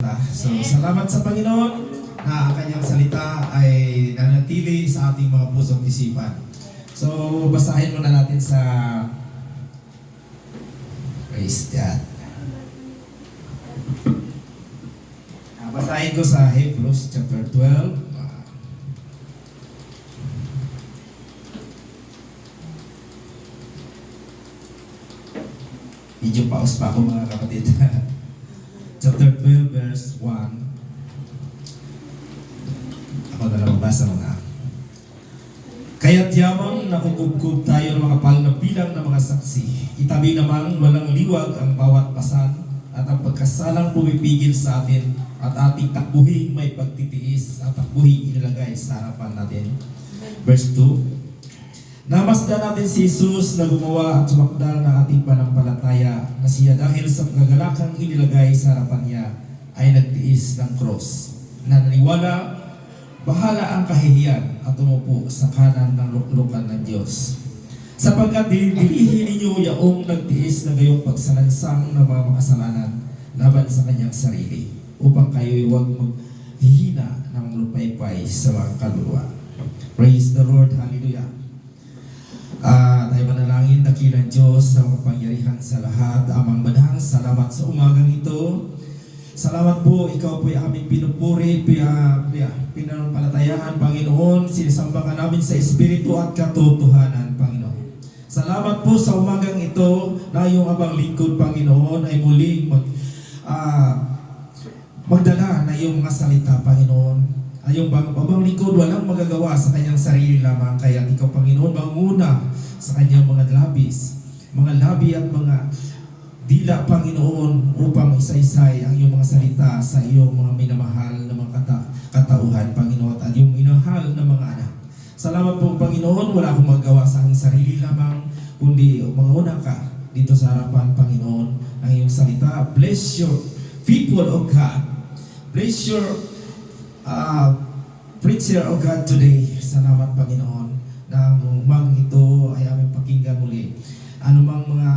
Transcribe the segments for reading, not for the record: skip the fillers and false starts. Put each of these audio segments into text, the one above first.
salita. So, salamat sa Panginoon na ang kanyang salita ay nanatili sa ating mga pusong isipan. So, basahin muna natin sa praise God. Basahin ko sa Hebrews chapter 12. Medyo pause pa ako mga kapatid. Chapter 12 verse 1. Ako na lang magbasa mga. Kaya't yamang nakukubkub tayo ng mga kapal na bilang ng mga saksi. Itabi namang walang liwag ang bawat pasan at ang pagkasalang pumipigil sa atin at ating takbuhin may pagtitiis at takbuhin inilagay sa harapan natin. Verse 2. Namasdan natin si Jesus na gumawa at sumakdal na ating panampalataya na siya dahil sa kagalakang inilagay sa harapan niya ay nagtiis ng cross. Na naniwala, bahala ang kahihiyan at umupo sa kanan ng luklukan ng Diyos. Sapagkat dilihin ninyo yaong nagtiis na gayong pagsalansang ng mga makasalanan laban sa kanyang sarili upang kayo'y huwag maghihina ng lupaypay sa mga kaluluwa. Praise the Lord. Hallelujah. Tayo manalangin, dakilang Diyos sa makapangyarihan sa lahat, amang banhang, salamat sa umagang ito. Salamat po, ikaw po ay aming pinupuri, pinanampalatayaan, Panginoon. Sinisamba ka namin sa Espiritu at katotohanan, Panginoon. Salamat po sa umagang ito na iyong abang lingkod, Panginoon, ay muling magdala na iyong mga salita, Panginoon. Ayong abang lingkod walang magagawa sa kanyang sarili lamang, kaya ikaw, Panginoon, manguna sa kanyang mga labi at mga dila, Panginoon, upang isa-isay ang iyong mga salita sa iyong mga minamahal na mga katauhan, Panginoon, at iyong minahal na mga anak. Salamat po, Panginoon, wala akong magawa sa aking sarili lamang, kundi manguna ka dito sa harapan, Panginoon, ng iyong salita. Bless your people, O God. Bless your preacher, O God, today. Salamat, Panginoon, na umagang ito ay aming pakinggan muli. Anumang mga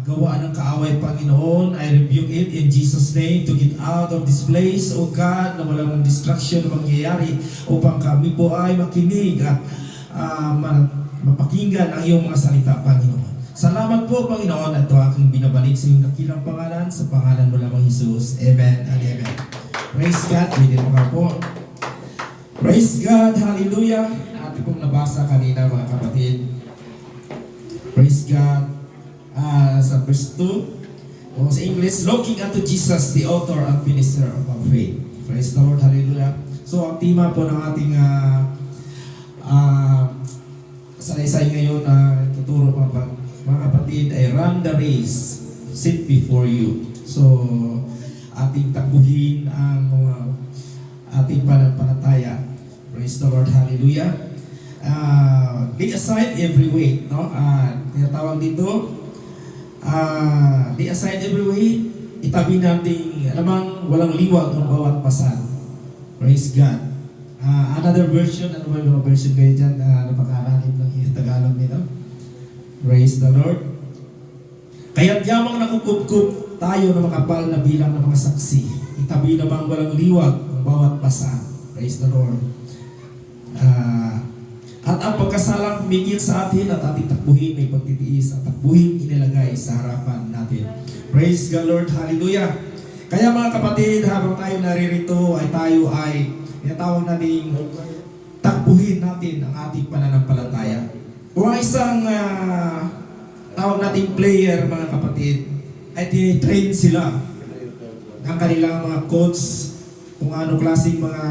gawa ng kaaway, Panginoon, I rebuke it in Jesus' name to get out of this place, O God, na walang distraction na mangyayari upang kami po ay makinig at mapakinggan ang iyong mga salita, Panginoon. Salamat po, Panginoon, at ito aking binabalik sa iyong dakilang pangalan, sa pangalan mo lamang Jesus. Amen and amen. Praise God. Pwede mo ka po. Praise God. Hallelujah. Ating pong nabasa kanina, mga kapatid. Praise God. Sa verse 2, o sa English, looking unto Jesus, the author and finisher of our faith. Praise the Lord. Hallelujah. So, ang tema po ng ating salaysay ngayon na tuturo mga kapatid ay run the race set before you. So, ating takbuhin ang ating pananampalataya. Praise the Lord. Hallelujah. Lay aside every weight, no? Tinatawag dito, lay aside every weight. Itabi natin, alamang walang liwag ang bawat pasan. Praise God. Another version, ano ba yung mga version kayo dyan? Napakalalim ng Tagalog nito. Praise the Lord. Kaya't yamang nakukubkub tayo na makapal na bilang ng mga saksi. Itabi namang walang liwag ang bawat pasan. Praise the Lord. At ang pagkasalang humigil sa atin at ating takbuhin may pagtitiis at takbuhin inilagay sa harapan natin. Praise the Lord. Hallelujah. Kaya mga kapatid, habang tayo naririto ay tayo ay tinatawag natin takbuhin natin ang ating pananampalataya. Kung ang isang tawag nating player, mga kapatid, ay tinitrain sila ng kanilang mga coach kung ano klaseng mga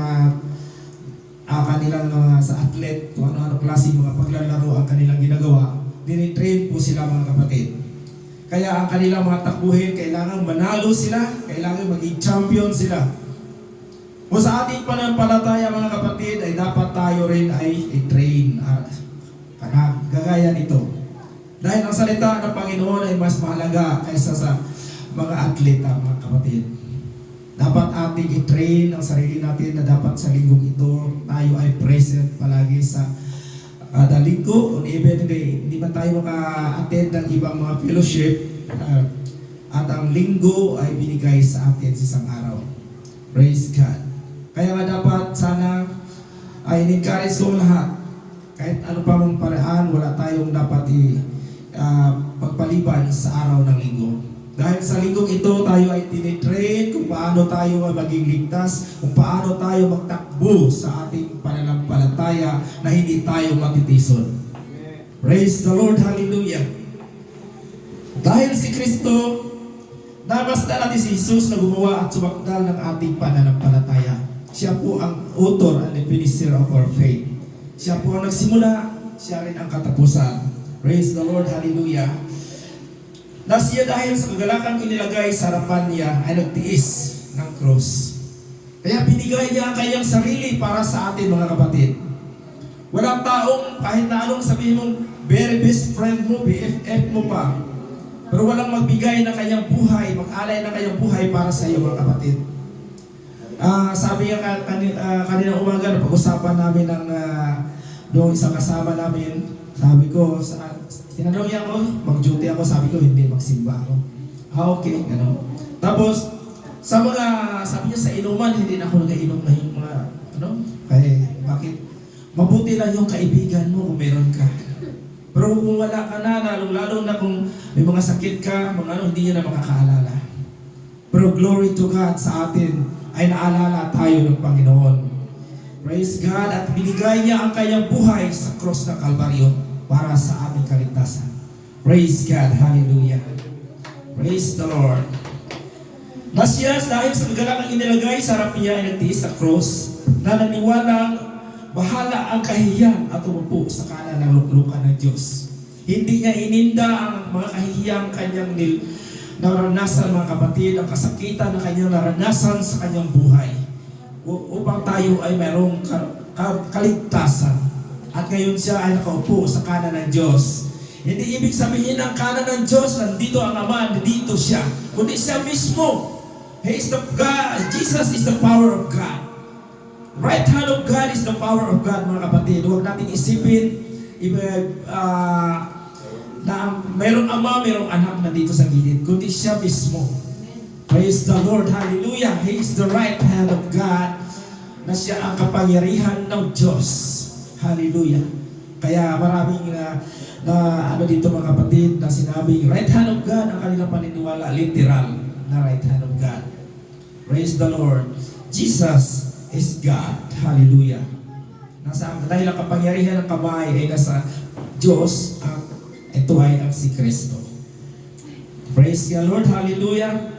kanilang sa athlete, kung ano klaseng mga paglalaro ang kanilang ginagawa, dinitrain po sila, mga kapatid. Kaya ang kanilang mga takbuhin, kailangan manalo sila, kailangan maging champion sila. Kung sa ating pananampalataya, mga kapatid, ay dapat tayo rin ay i-train. Gagaya nito. Dahil ang salita ng Panginoon ay mas mahalaga kaysa sa mga atleta, mga kapatid. Dapat ating i-train ang sarili natin na dapat sa linggong ito tayo ay present palagi sa linggo. On even hindi man tayo maka-attend ng ibang mga fellowship at ang linggo ay binigay sa atin sa isang araw. Praise God. Kaya nga dapat sana ay in-encourage ko lahat. Kahit ano pa mong paraan, wala tayong dapat pagpaliban sa araw ng linggo. Dahil sa linggong ito, tayo ay tinitrain kung paano tayo maging ligtas, kung paano tayo magtakbo sa ating pananampalataya na hindi tayo matitison. Praise the Lord, hallelujah. Dahil si Kristo, nabasta natin si Jesus na gumawa at sumakdal ng ating pananampalataya. Siya po ang author and the finisher of our faith. Siya po ang nagsimula, siya rin ang katapusan. Praise the Lord, hallelujah. Na siya dahil sa kagalakan inilagay sa harapan niya ay nagtiis ng cross. Kaya binigay niya ang kanyang sarili para sa atin, mga kapatid. Walang taong kahit na anong sabihin mong very best friend mo, BFF mo pa, pero walang magbigay ng kanyang buhay, mag-alay ng kanyang buhay para sa iyo, mga kapatid. Sabi niya kanina umaga na pag-usapan namin ng doon isang kasama namin, sabi ko, tinanong niya ako, mag-duty ako, sabi ko, hindi, magsimba ako. Okay, gano'n. Tapos, sabi niya sa inuman, hindi na ako nag-inom na yung mga, kaya, bakit? Mabuti lang yung kaibigan mo kung meron ka. Pero kung wala ka na, lalo na kung may mga sakit ka, hindi niya na makakaalala. Pero glory to God sa atin, ay naalala tayo ng Panginoon. Praise God, at binigay niya ang kanyang buhay sa cross ng Kalbaryo para sa aming kaligtasan. Praise God, hallelujah. Praise the Lord. Na siya, dahil sa kagalakang inilagay sa harap niya ay nagtiis sa cross, na naniwalang bahala ang kahihiyan at umupo sa kanan ng luklukan ng Diyos. Hindi niya ininda ang mga kahihiyang kanyang naranasan, mga kapatid, ang kasakitan na kanyang naranasan sa kanyang buhay, upang tayo ay mayroong kaligtasan. At ngayon siya ay nakaupo sa kanan ng Diyos. Hindi ibig sabihin ng kanan ng Diyos, nandito ang Ama, nandito siya. Kundi siya mismo. He is the God. Jesus is the power of God. Right hand of God is the power of God, mga kapatid. Huwag natin isipin na mayroong Ama, mayroong Anak na dito sa gilid. Kundi siya mismo. Praise the Lord. Hallelujah. He is the right hand of God, na siya ang kapangyarihan ng Diyos. Hallelujah. Kaya maraming dito, mga kapatid, na sinabing right hand of God ang kanilang paniniwala, literal na right hand of God. Praise the Lord. Jesus is God. Hallelujah. Dahil ang kapangyarihan ng kamay ay nasa Diyos, ito ay ang si Kristo. Praise the Lord. Hallelujah.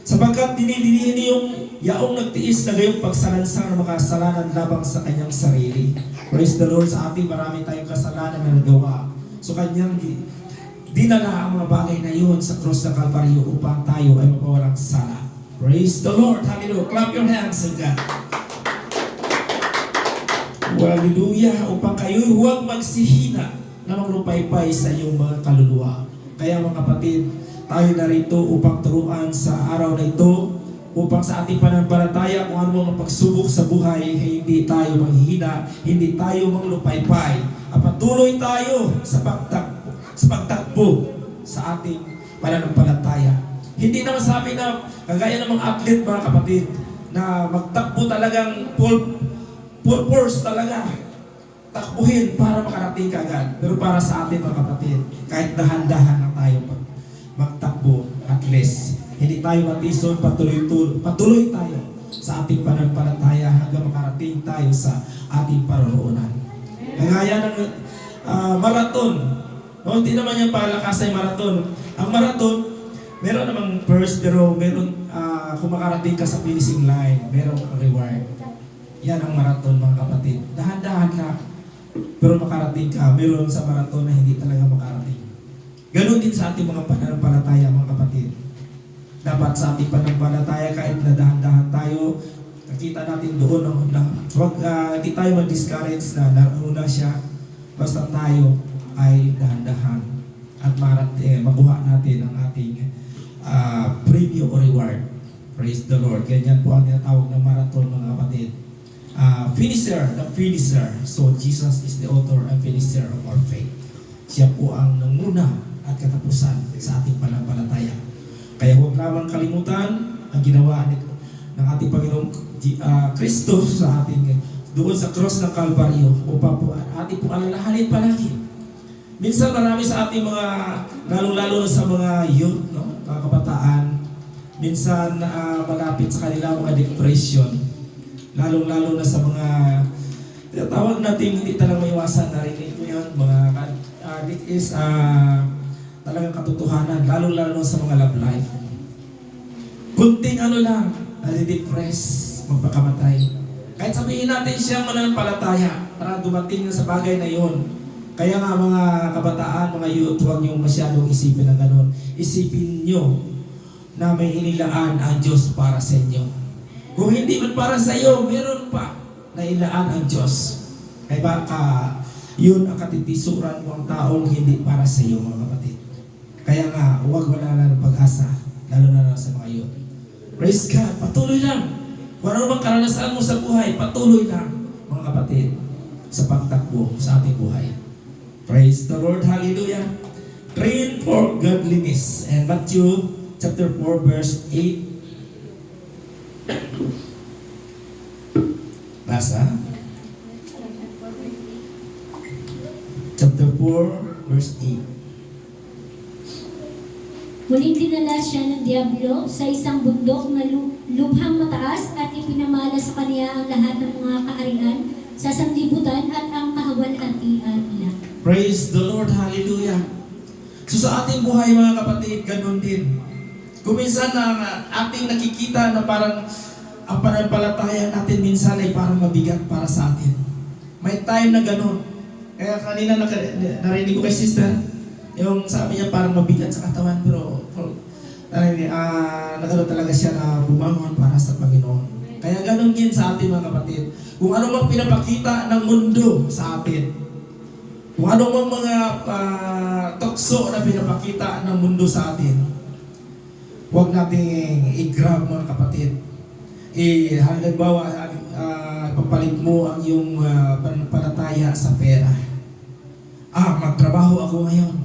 Sapagkat dinidinihin yung yaong nagtiis na gayong pagsalansang ng mga kasalanan labang sa kanyang sarili. Praise the Lord. Sa ating marami tayong kasalanan na nagawa. So kanyang dinala ang mga bagay na yun sa cross ng Kalbaryo upang tayo ay mapawalang sala. Praise the Lord. Hallelujah. Clap your hands to God. Hallelujah. Upang kayo huwag magsihina na maglupaypay sa iyong mga kaluluwa. Kaya, mga kapatid, tayo narito upang turuan sa araw na ito, upang sa ating pananampalataya kung ano mga pagsubok sa buhay, hindi tayo manghihina, hindi tayo manglupaypay. At patuloy tayo sa pagtakbo sa ating pananampalataya. Hindi naman sabi na kagaya ng mga athlete, mga kapatid, na magtakbo talagang full force talaga. Takbuhin para makarating ka agad. Pero para sa atin, mga kapatid, kahit dahan-dahan na tayo magtakbo, at least hindi tayo matison, patuloy tayo sa ating pananampalataya hanggang makarating tayo sa ating paroroonan. Kagaya ng marathon, hindi naman yung palakas ay marathon. Ang marathon, meron namang first, pero meron, kung makarating ka sa finishing line, meron kang reward. Yan ang marathon, mga kapatid. Dahan-dahan na, pero makarating ka. Meron sa marathon na hindi talaga makarating. Ganon din sa ating mga pananampalataya, mga kapatid. Dapat sa ating pananampalataya, kahit na dahan-dahan tayo, nakita natin doon hindi tayo mag-discourage na nauna siya. Basta tayo ay dahan-dahan at makuha natin ang ating premium or reward. Praise the Lord. Ganyan po ang tinatawag ng marathon, mga kapatid. The finisher. So Jesus is the author and finisher of our faith. Siya po ang nanguna at katapusan sa ating pananampalataya. Kaya huwag lamang kalimutan ang ginawa ng ating Panginoong Kristo sa ating doon sa cross ng Kalbaryo upang po ating po alalahanin palagi. Minsan marami sa ating mga, lalong-lalo na sa mga youth, no? Mga kabataan, minsan malapit sa kanila mga depression, lalong-lalo na sa mga tawag natin hindi talagang maiwasan, narinig mo yun, mga this is talagang katotohanan, lalong-lalo sa mga love life. Kunting lang, nadi-depress, magpakamatay. Kahit sabihin natin siyang mananampalataya para dumating na sa bagay na yun. Kaya nga mga kabataan, mga youth, huwag niyong masyadong isipin ng ganun. Isipin niyo na may inilaan ang Diyos para sa inyo. Kung hindi man para sa iyo, meron pa na ilaan ang Diyos. Kaya baka yun ang katitisuran mo ang taong hindi para sa iyo, mga kapatid. Kaya nga, huwag wala na ng pag-asa, lalo na sa mga youth. Praise God, patuloy lang. Kung ano bang karanasan mo sa buhay, patuloy lang, mga kapatid, sa pagtakbo sa ating buhay. Praise the Lord, hallelujah. Train for godliness. And Matthew chapter 4 verse 8. Basa. Chapter 4 verse 8. Muling dinala siya ng Diablo sa isang bundok na lubhang mataas at ipinamala sa kaniya ang lahat ng mga kaharian sa sanlibutan at ang kahawalhatian nila. Praise the Lord, hallelujah. So sa ating buhay mga kapatid, ganun din. Kung minsan na ating nakikita na parang ang pananampalataya natin minsan ay parang mabigat para sa atin. May time na ganun. Kaya kanina narinig ko kay sister, yung sabi niya parang mabigat sa katawan, pero nagano talaga siya na bumangon para sa Panginoon. Kaya ganun din sa ating mga kapatid. Kung ano mang pinapakita ng mundo sa atin, kung ano mang mga tukso na pinapakita ng mundo sa atin, huwag nating i-grab mga kapatid. Halimbawa, papalit mo ang iyong pananampalataya sa pera. Magtrabaho ako ngayon.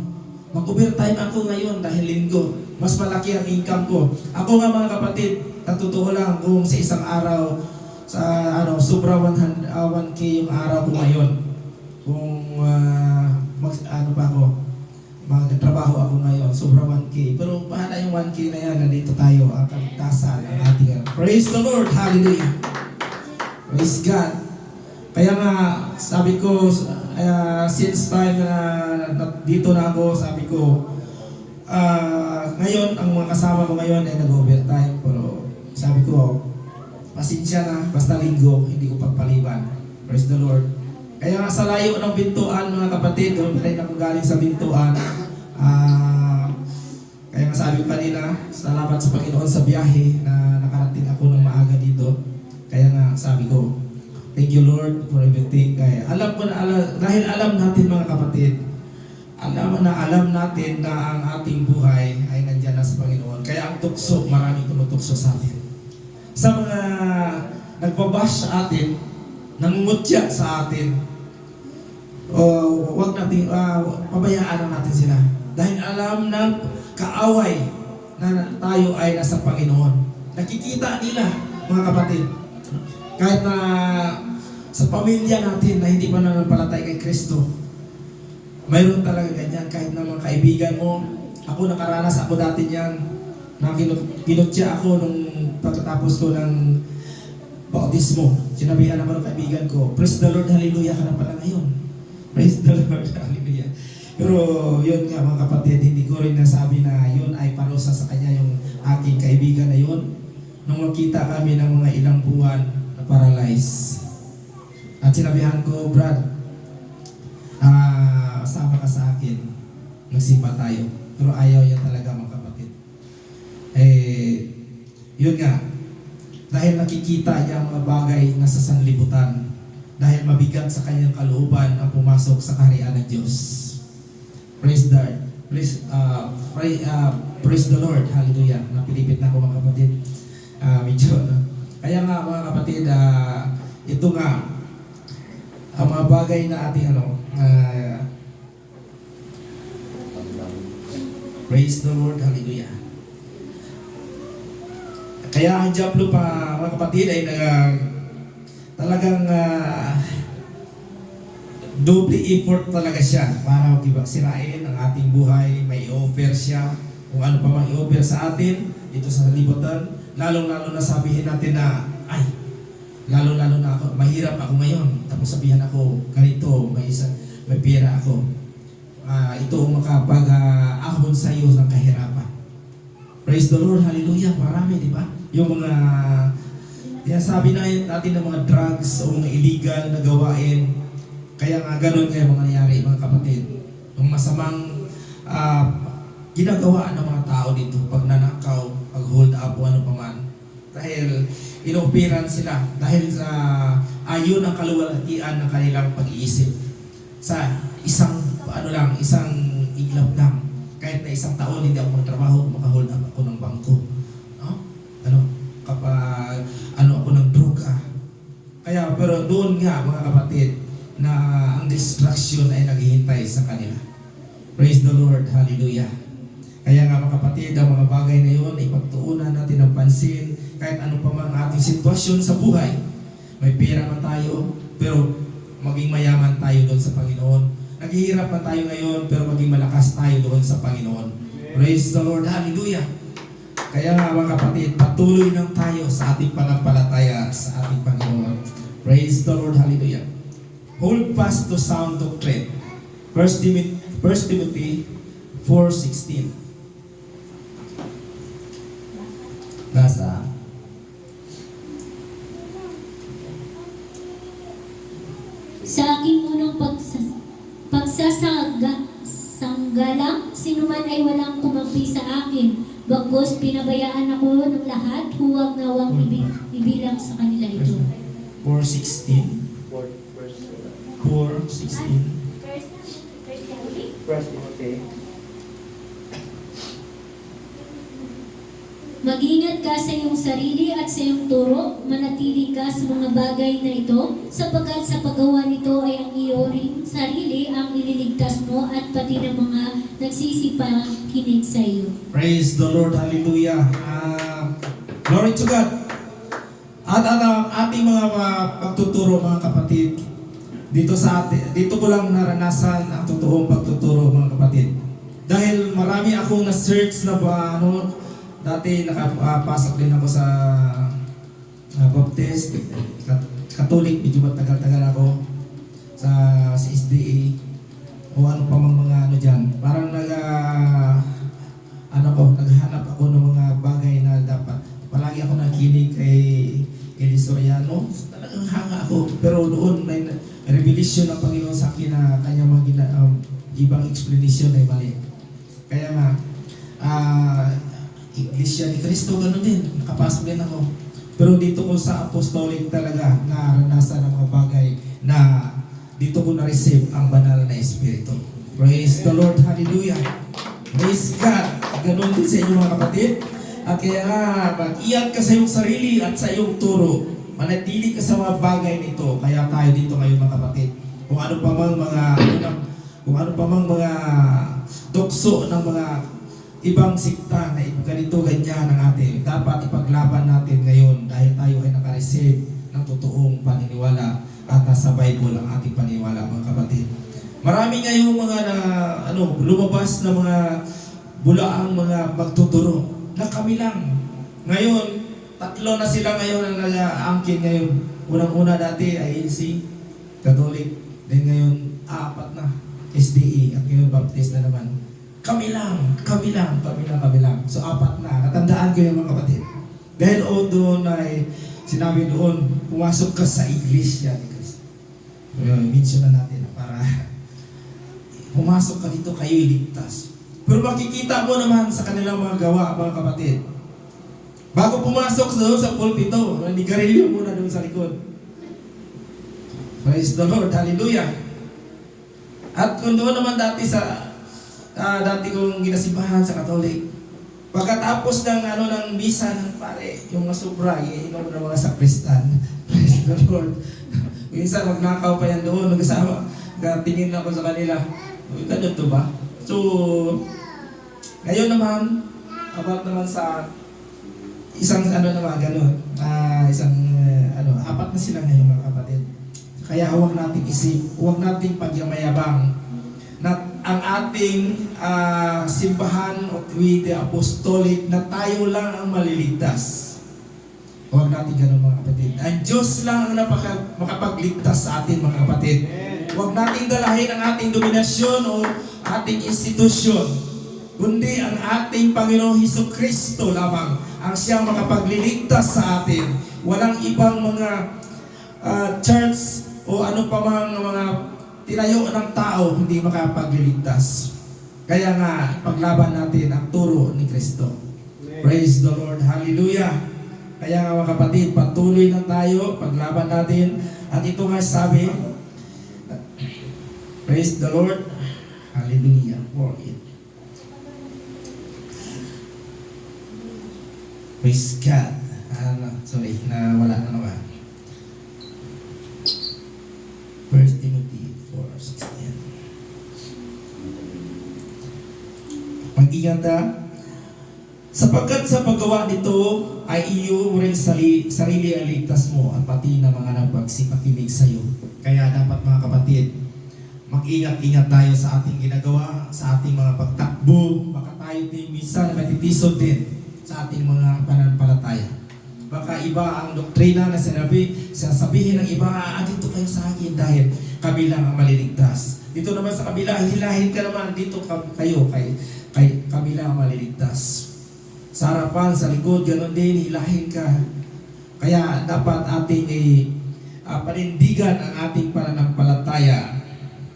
Mag-overtime ako ngayon dahil linggo. Mas malaki ang income ko. Ako nga mga kapatid, totoo lang kung sa isang araw, sobra 100, 1K yung araw ko ngayon. Kung magtrabaho ako ngayon, sobra 1K. Pero paano yung 1K na yan, nandito tayo, ang kaligtasan, ang ating praise the Lord, hallelujah. Praise God. Kaya nga, sabi ko, since time na dito na ako, sabi ko, ngayon, ang mga kasama ko ngayon ay nag-overtime. Pero sabi ko, pasensya na, basta linggo, hindi ko pagpaliban. Praise the Lord. Kaya nga sa layo ng bintuan, mga kapatid, doon pa rin ako galing sa bintuan. Kaya nga sabi ko kanina, salamat sa Panginoon sa biyahe na nakarating ako ng maaga dito. Kaya nga sabi ko, thank you Lord for everything. Kaya alam ko na, dahil alam natin mga kapatid, alam natin na ang ating buhay ay nandyan na sa Panginoon. Kaya ang tukso, maraming tumutukso sa atin. Sa mga nagbabash sa atin, nangungutya sa atin, huwag natin, pabayaan na natin sila. Dahil alam ng kaaway na tayo ay nasa Panginoon. Nakikita nila, mga kapatid. Kahit na sa pamilya natin na hindi pa nananampalatay kay Kristo, mayroon talaga ganyan. Kahit na mga kaibigan mo, ako nakaranas ako dati niyan, na kinutya ako nung pagkatapos ko ng bautismo. Sinabihan ako ng kaibigan ko, praise the Lord, hallelujah ka na pala ngayon. Praise the Lord, hallelujah. Pero yun nga mga kapatid, hindi ko rin nasabi na yun ay parusa sa kanya yung aking kaibigan na yun. Nung makita kami ng mga ilang buwan na paralyzed. At sinabihan ko, Brad, sama ka sa akin. Nagsimba tayo. Pero ayaw yan talaga mga kapatid. Yun nga, dahil nakikita niya ang mga bagay na sa sanlibutan, dahil mabigat sa kanyang kalooban ang pumasok sa kaharian ng Diyos. Praise the Lord. Praise the Lord. Hallelujah. Napilipit na ako mga kapatid. Kaya nga mga kapatid, ito nga ang mga bagay na ating praise the Lord. Hallelujah. Kaya ang Diablo pa, mga kapatid, ay talagang double effort talaga siya para sirain ang ating buhay. May i-offer siya, kung ano pa mang i-offer sa atin, dito sa libutan. Lalong-lalo na sabihin natin na, ay, lalo-lalo na ako, mahirap ako ngayon. Tapos sabihan ako, ganito, may pera ako. Ito ang makapag-ahon sa iyo ng kahirapan. Praise the Lord, hallelujah, marami, di ba? Yung mga, sabi natin ng mga drugs o mga illegal na gawain, kaya nga ganun nga yung mga nangyari, mga kapatid. Yung masamang ginagawa ng mga tao dito, pag nanakaw, pag hold up o ano paman. Dahil inoperan sila, dahil sa ayon ang kaluwalhatian ng kanilang pag-iisip. Sa isang iglap lang. Kahit na isang taon hindi ako magtrabaho, makahold up ako ng bangko. Kapag ako ng droga. Kaya pero doon nga mga kapatid na ang distraction ay naghihintay sa kanila. Praise the Lord, hallelujah. Kaya nga mga kapatid, ang mga bagay na yun, ipagtuunan natin ng pansin kahit ano pa man ating sitwasyon sa buhay. May pera man tayo, pero maging mayaman tayo doon sa Panginoon. Naghihirap man tayo ngayon, pero maging malakas tayo doon sa Panginoon. Praise the Lord, hallelujah. Kaya nga mga kapatid, patuloy lang tayo sa ating panampalataya sa ating Panginoon. Praise the Lord, hallelujah. Hold fast to sound doctrine. 1 Timothy 4:16. Nasa Sa aking unang pagsasanggalang, sinuman ay walang kumampi sa akin. Bagkus pinabayaan ako ng lahat, huwag nawang ibilang sa kanila ito. 4:16. 4:16. First Timothy. Mag-ingat ka sa iyong sarili at sa iyong turo, manatili ka sa mga bagay na ito, sapagkat sa paggawa nito ay ang iyo ring sarili ang ililigtas mo at pati ng mga nagsisipakinig sa iyo. Praise the Lord, hallelujah. Glory to God. At ang ating mga pagtuturo mga kapatid, dito ko lang naranasan ang totoong pagtuturo mga kapatid. Dahil marami akong na-search na dati nakapasok din ako sa Baptist, Catholic, medyo matagal-tagal ako sa SDA o ano pa mang mga dyan. Parang naghanap ako ng mga bagay na dapat. Palagi ako nakinig kay Eli Soriano. Talagang hanga ako. Pero doon may revelation ng Panginoon sa akin na kanya mga ibang explanation ay mali. Kaya nga, Iglesia ni Cristo, gano'n din. Nakapasok din ako. Pero dito ko sa apostolic talaga naranasan ang mga bagay na dito ko na-receive ang banal na Espiritu. Praise the Lord, hallelujah. Praise God. Gano'n din sa inyo mga kapatid. At kaya nga, mag-iyak ka sa iyong sarili at sa iyong turo. Manatili ka sa mga bagay nito. Kaya tayo dito ngayon mga kapatid. Kung ano pa mang mga tukso ng mga ibang sikta na ganito ganyan ang atin, dapat ipaglaban natin ngayon dahil tayo ay naka-receive ng totoong paniniwala at nasa Bible ang ating paniniwala mga kapatid. Marami ngayong mga lumabas na mga bulaang mga magtuturo na kami lang. Ngayon, 3 na sila ngayon ang nag-aangkin ngayon. Unang-una dati INC, Catholic, then ngayon 4 na, SDE, at ngayon Baptist na naman. Kami lang. So 4 na. Natandaan ko yung mga kapatid. Dahil doon ay sinabi doon, pumasok ka sa Iglesia ni Cristo. Mention na natin para pumasok ka dito, kayo iligtas. Pero makikita mo naman sa kanilang mga gawa, mga kapatid. Bago pumasok doon sa pulpito, nigarilyo muna doon sa likod. Praise the Lord, hallelujah. At kung doon naman dati dati kong ginasibahan sa Catholic. Pagkatapos ng misa ng pare, yung mga sobra, iinom ng mga sakristan. Praise the Lord. Minsan magnakaw pa yan doon, nagkasama. Tingin ako sa kanila. Ganito ba? So, ngayon naman, about naman sa isang ano naman, gano'n, apat na sila ngayon mga kapatid. Kaya huwag nating huwag nating pagyamayabang na ang ating simbahan with the apostolic na tayo lang ang maliligtas. Huwag natin ganun mga kapatid. Ang Diyos lang ang makapagligtas sa atin mga kapatid. Huwag nating dalahin ang ating dominasyon o ating institusyon, kundi ang ating Panginoong Hesukristo lamang ang siyang makapagliligtas sa atin. Walang ibang mga church o ano pa mga tinayo ng tao hindi makapagliligtas. Kaya nga, paglaban natin ang turo ni Kristo. Praise the Lord. Hallelujah. Kaya nga mga kapatid, patuloy lang tayo, paglaban natin. At ito nga sabi, praise the Lord. Hallelujah for it. Praise God. Sorry, wala na naman. 1 Timothy 4:16. Mag-ingat sapagkat sa paggawa nito ay iyo rin sarili ang ligtas mo at pati na mga nagpagsipakinig sa iyo. Kaya dapat mga kapatid, mag-ingat-ingat tayo sa ating ginagawa, sa ating mga pagtakbo. Baka tayo din minsan matitisod din sa ating mga pananampalataya. Baka iba ang doktrina na sasabihin ng iba, dito kayo sa akin dahil kami lang ang maliligtas. Dito naman sa kabila, hilahin ka naman, dito kayo, kami lang ang maliligtas. Sa harapan, sa likod, ganoon din, hilahin ka. Kaya dapat ating panindigan ang ating pananampalataya.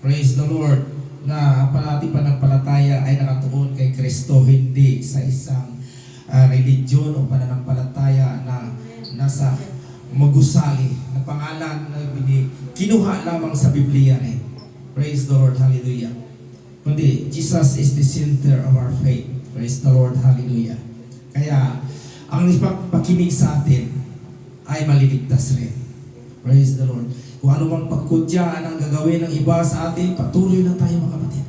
Praise the Lord, na ang ating pananampalataya ay nakatuon kay Kristo, hindi sa isang religion o pananampalataya na nasa magusali na pangalan na kinuha lamang sa Biblia rin. Praise the Lord, hallelujah. Kundi, Jesus is the center of our faith. Praise the Lord, hallelujah. Kaya, ang pakinig sa atin ay maliligtas rin. Praise the Lord. Kung ano mang pagkudyaan ang gagawin ng iba sa atin, patuloy na tayo mga kapatid.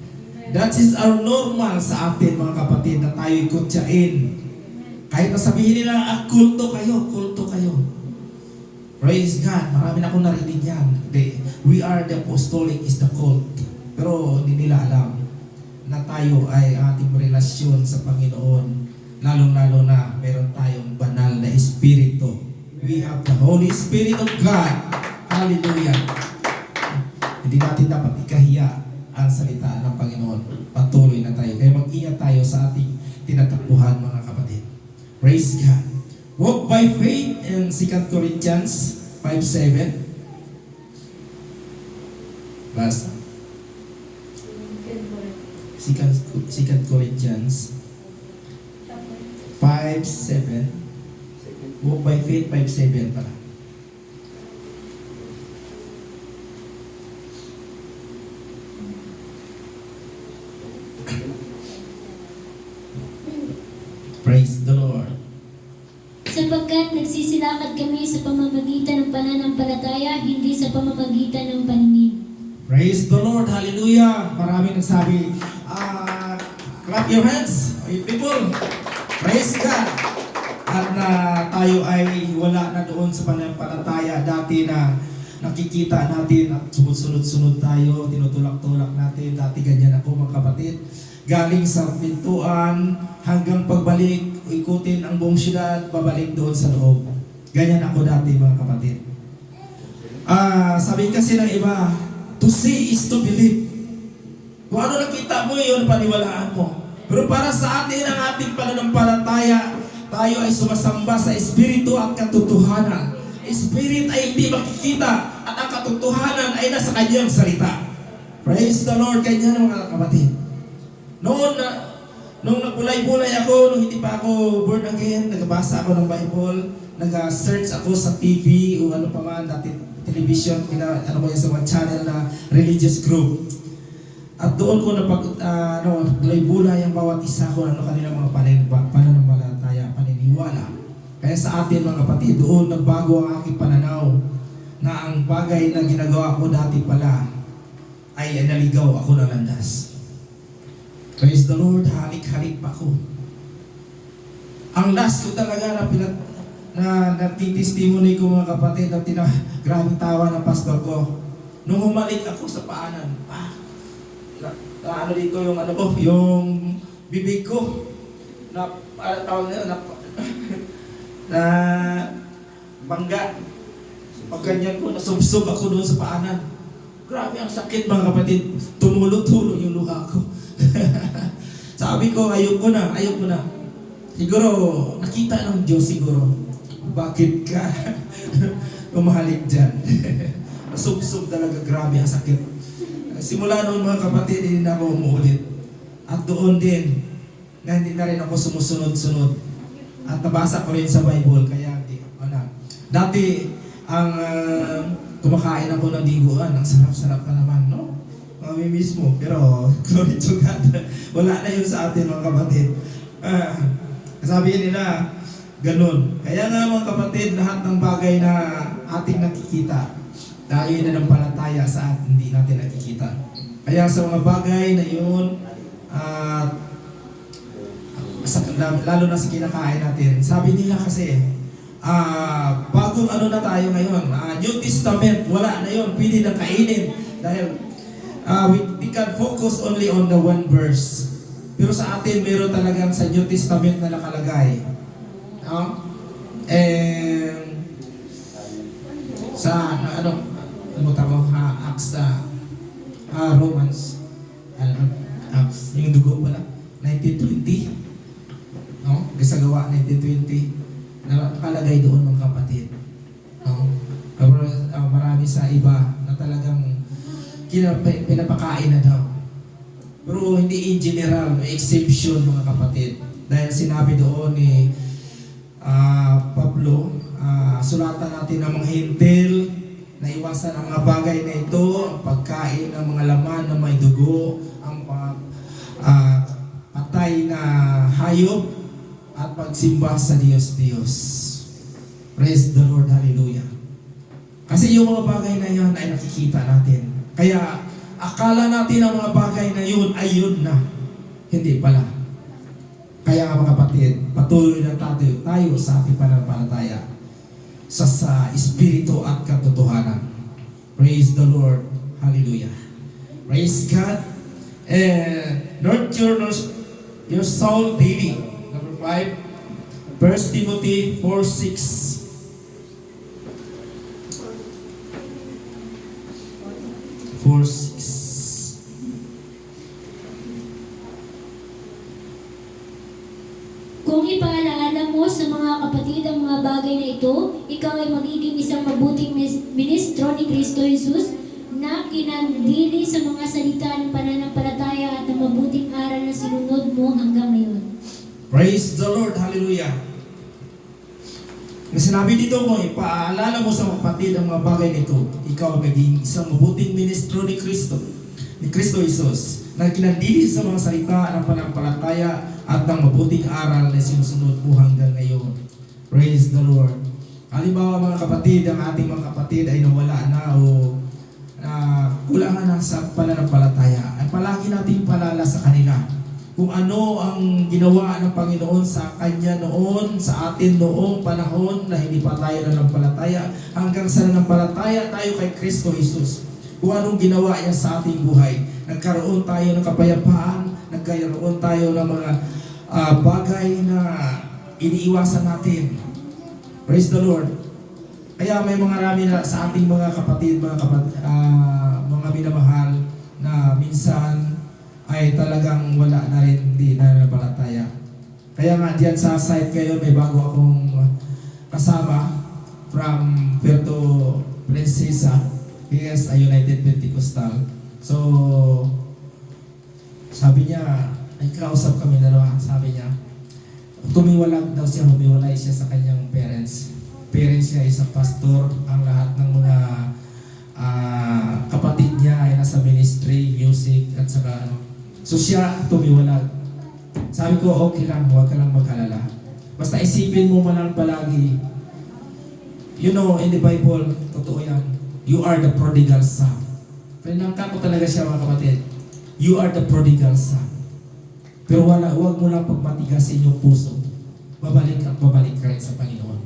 That is our normal sa atin mga kapatid, na tayo'y kutyain. Kahit na sabihin nila, kulto kayo. Praise God. Marami na akong narinig yan. We are the apostolic is the cult. Pero hindi nila alam na tayo ay ating relasyon sa Panginoon. Lalong-lalo na meron tayong banal na Espiritu. We have the Holy Spirit of God. Hallelujah. Hindi natin dapat ikahiya ang salita ng Panginoon. Patuloy na tayo. Kaya mag-ingat tayo sa ating tinatakbuhan mga kapatid. Praise God. Walk by faith in 2 Corinthians 5:7. Basta. 2 Corinthians 5:7. Walk by faith 5:7 pala. Praise the Lord. Sapagkat nagsisilakad kami sa pamamagitan ng pananampalataya, hindi sa pamamagitan ng paningin. Praise the Lord. Hallelujah. Maraming nagsabi, clap your hands, people. Praise God. At tayo ay wala na doon sa pananampalataya dati na nakikita natin at sunod-sunod tayo, tinutulak-tulak natin. Dati ganyan ako mga kapatid. Galing sa pintuan hanggang pagbalik, ikutin ang buong syudad, babalik doon sa loob. Ganyan ako dati mga kapatid. Sabi kasi ng iba, to see is to believe. Kung ano nakita mo, yun paniwalaan mo. Pero para sa atin ang ating pananampalataya, tayo ay sumasamba sa Espiritu at katotohanan. Spirit ay hindi makikita at ang katotohanan ay nasa kanyang salita. Praise the Lord. Ganyan mga kapatid. Nung nagbulay-bulay ako, nung hindi pa ako born again, nagbasa ako ng Bible, nag-search ako sa TV o ano pa man, dati television, sa mga channel na religious group. At doon ko bulay-bulay ang bawat isa ko, kanilang mga pananampalataya, paniniwala. Kaya sa atin mga kapatid, doon nagbago ang aking pananaw na ang bagay na ginagawa ko dati pala ay naligaw ako ng landas. Praise the Lord, halik-halik pa ako. Ang last ko talaga na nagtitestimony ko mga kapatid na grabing tawa ng pastor ko. Nung humalik ako sa paanan, ano dito yung ano ko, yung bibig ko, tawag nila, na bangga. Pag ganyan ko, nasubsob ako doon sa paanan. Grabe ang sakit mga kapatid. Tumulo-tulo yung luha ko. Sabi ko, ayoko na. Siguro, nakita ng Diyos siguro. Bakit ka umahalik dyan? Nasubsob talaga, grabe ang sakit. Simula noon mga kapatid, hindi na ako umuulit. At doon din, na hindi na rin ako sumusunod-sunod. At nabasa ko rin sa Bible, kaya dati, ang kumakain ako ng diguan, ang sarap-sarap pa naman, no? Mamimiss mo, pero glory to God. Wala na yun sa atin mga kapatid. Sabi nila, ganun. Kaya nga mga kapatid, lahat ng bagay na ating nakikita, tayo na ng palataya sa atin, hindi natin nakikita. Kaya sa mga bagay na yun, lalo na sa kinakain natin, sabi nila kasi, bagong ano na tayo ngayon, New Testament, wala na yun, pwede na kainin. Dahil we can focus only on the one verse. Pero sa atin, meron talagang sa New Testament na nakalagay. And sa Acts, Romans, Acts, yung dugo pala, 1920, no? Gasagawa 1920, nakalagay doon mga kapatid. No? Marami sa iba na talagang pinapakain na daw. Pero hindi in general, may exception mga kapatid. Dahil sinabi doon ni Pablo, sulatan natin ang mga hintil, na iwasan ang mga bagay na ito, ang pagkain ng mga laman na may dugo, ang patay na hayop, at pagsimba sa Diyos. Praise the Lord, hallelujah. Kasi yung mga bagay na yan ay nakikita natin. Kaya akala natin ang mga bagay na yun ay yun na. Hindi pala. Kaya mga kapatid, patuloy na tayo sa ating pananampalataya sa Espiritu at katotohanan. Praise the Lord. Hallelujah. Praise God. Nurture your soul daily. Number 5, 1 Timothy 4:6. 4:6. Kung ipaalaala mo sa mga kapatid ang mga bagay na ito, ikaw ay magiging isang mabuting ministro ni Kristo Jesus na kinandili sa mga salita ng pananampalataya at ang mabuting aral na sinunod mo hanggang ngayon. Praise the Lord. Hallelujah. May sinabi dito mo, ipaalala mo sa mga kapatid ang mga bagay nito, ikaw ay magiging isang mabuting ministro ni Kristo Jesus na kinandili sa mga salita ng pananampalataya at ng mabuting aral na sinusunod mo hanggang ngayon. Praise the Lord. Halimbawa mga kapatid, ang ating mga kapatid ay nawala na o kulangan na sa pananampalataya, ay palagi nating palala sa kanila kung ano ang ginawa ng Panginoon sa Kanya noon, sa atin noong panahon na hindi pa tayo nanampalataya, hanggang sa nanampalataya tayo kay Kristo Jesus. Kung anong ginawa niya sa ating buhay. Nagkaroon tayo ng kapayapaan, nagkaroon tayo ng mga bagay na iniiwasan natin. Praise the Lord. Kaya may mga rami na sa ating mga kapatid, mga minamahal na minsan ay talagang wala na rin, hindi na nabalataya. Kaya nga diyan sa site ngayon may bago akong kasama from Puerto Princesa. He is a United Pentecostal. So, sabi niya, ay kausap kami dalawa, sabi niya, humiwalay siya sa kanyang parents. Parents niya isang pastor, ang lahat ng mga kapatid niya ay nasa ministry, music, at saka ano. So siya tumiwalag. Sabi ko, okay lang, huwag ka lang mag-alala. Basta isipin mo man lang palagi, you know, in the Bible, totoo yan, you are the prodigal son. Pinangka ko talaga siya mga kapatid. You are the prodigal son. Pero huwag mo lang pagmatigasin yung puso. babalik at babalik ka rin sa Panginoon.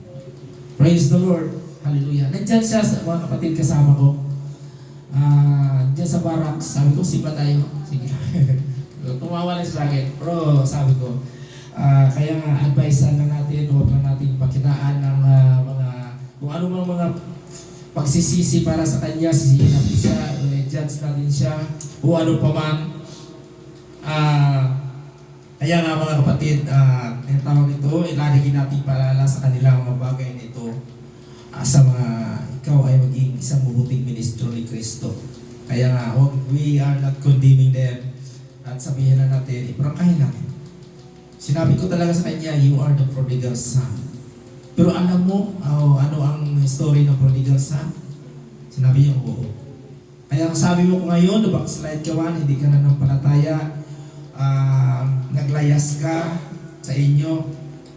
Praise the Lord. Hallelujah. Nandyan siya, mga kapatid, kasama ko. Diyan sa barracks, sabi ko, simba tayo. Sige. Tumawa lang siya sa akin. Pero sabi ko, kaya nga, advisean na natin, huwag na natin pakitaan ng mga, kung ano mang mga pagsisisi para sa kanya, sisihin natin siya, judge natin siya, o ano pa man. Kaya nga mga kapatid, yung tawag nito, ilalagay natin paalala sa kanila mga bagay nito sa mga ikaw ay maging isang mabuting ministro ni Kristo. Kaya nga, we are not condemning them at sabihin na natin, iprangkahin natin. Sinabi ko talaga sa kanya, you are the prodigal son. Pero alam mo, ano ang story ng prodigal son? Sinabi niya, oo. Kaya ang sabi mo ko ngayon, the backslide ka man, hindi ka na ng palataya, naglayas ka sa inyo,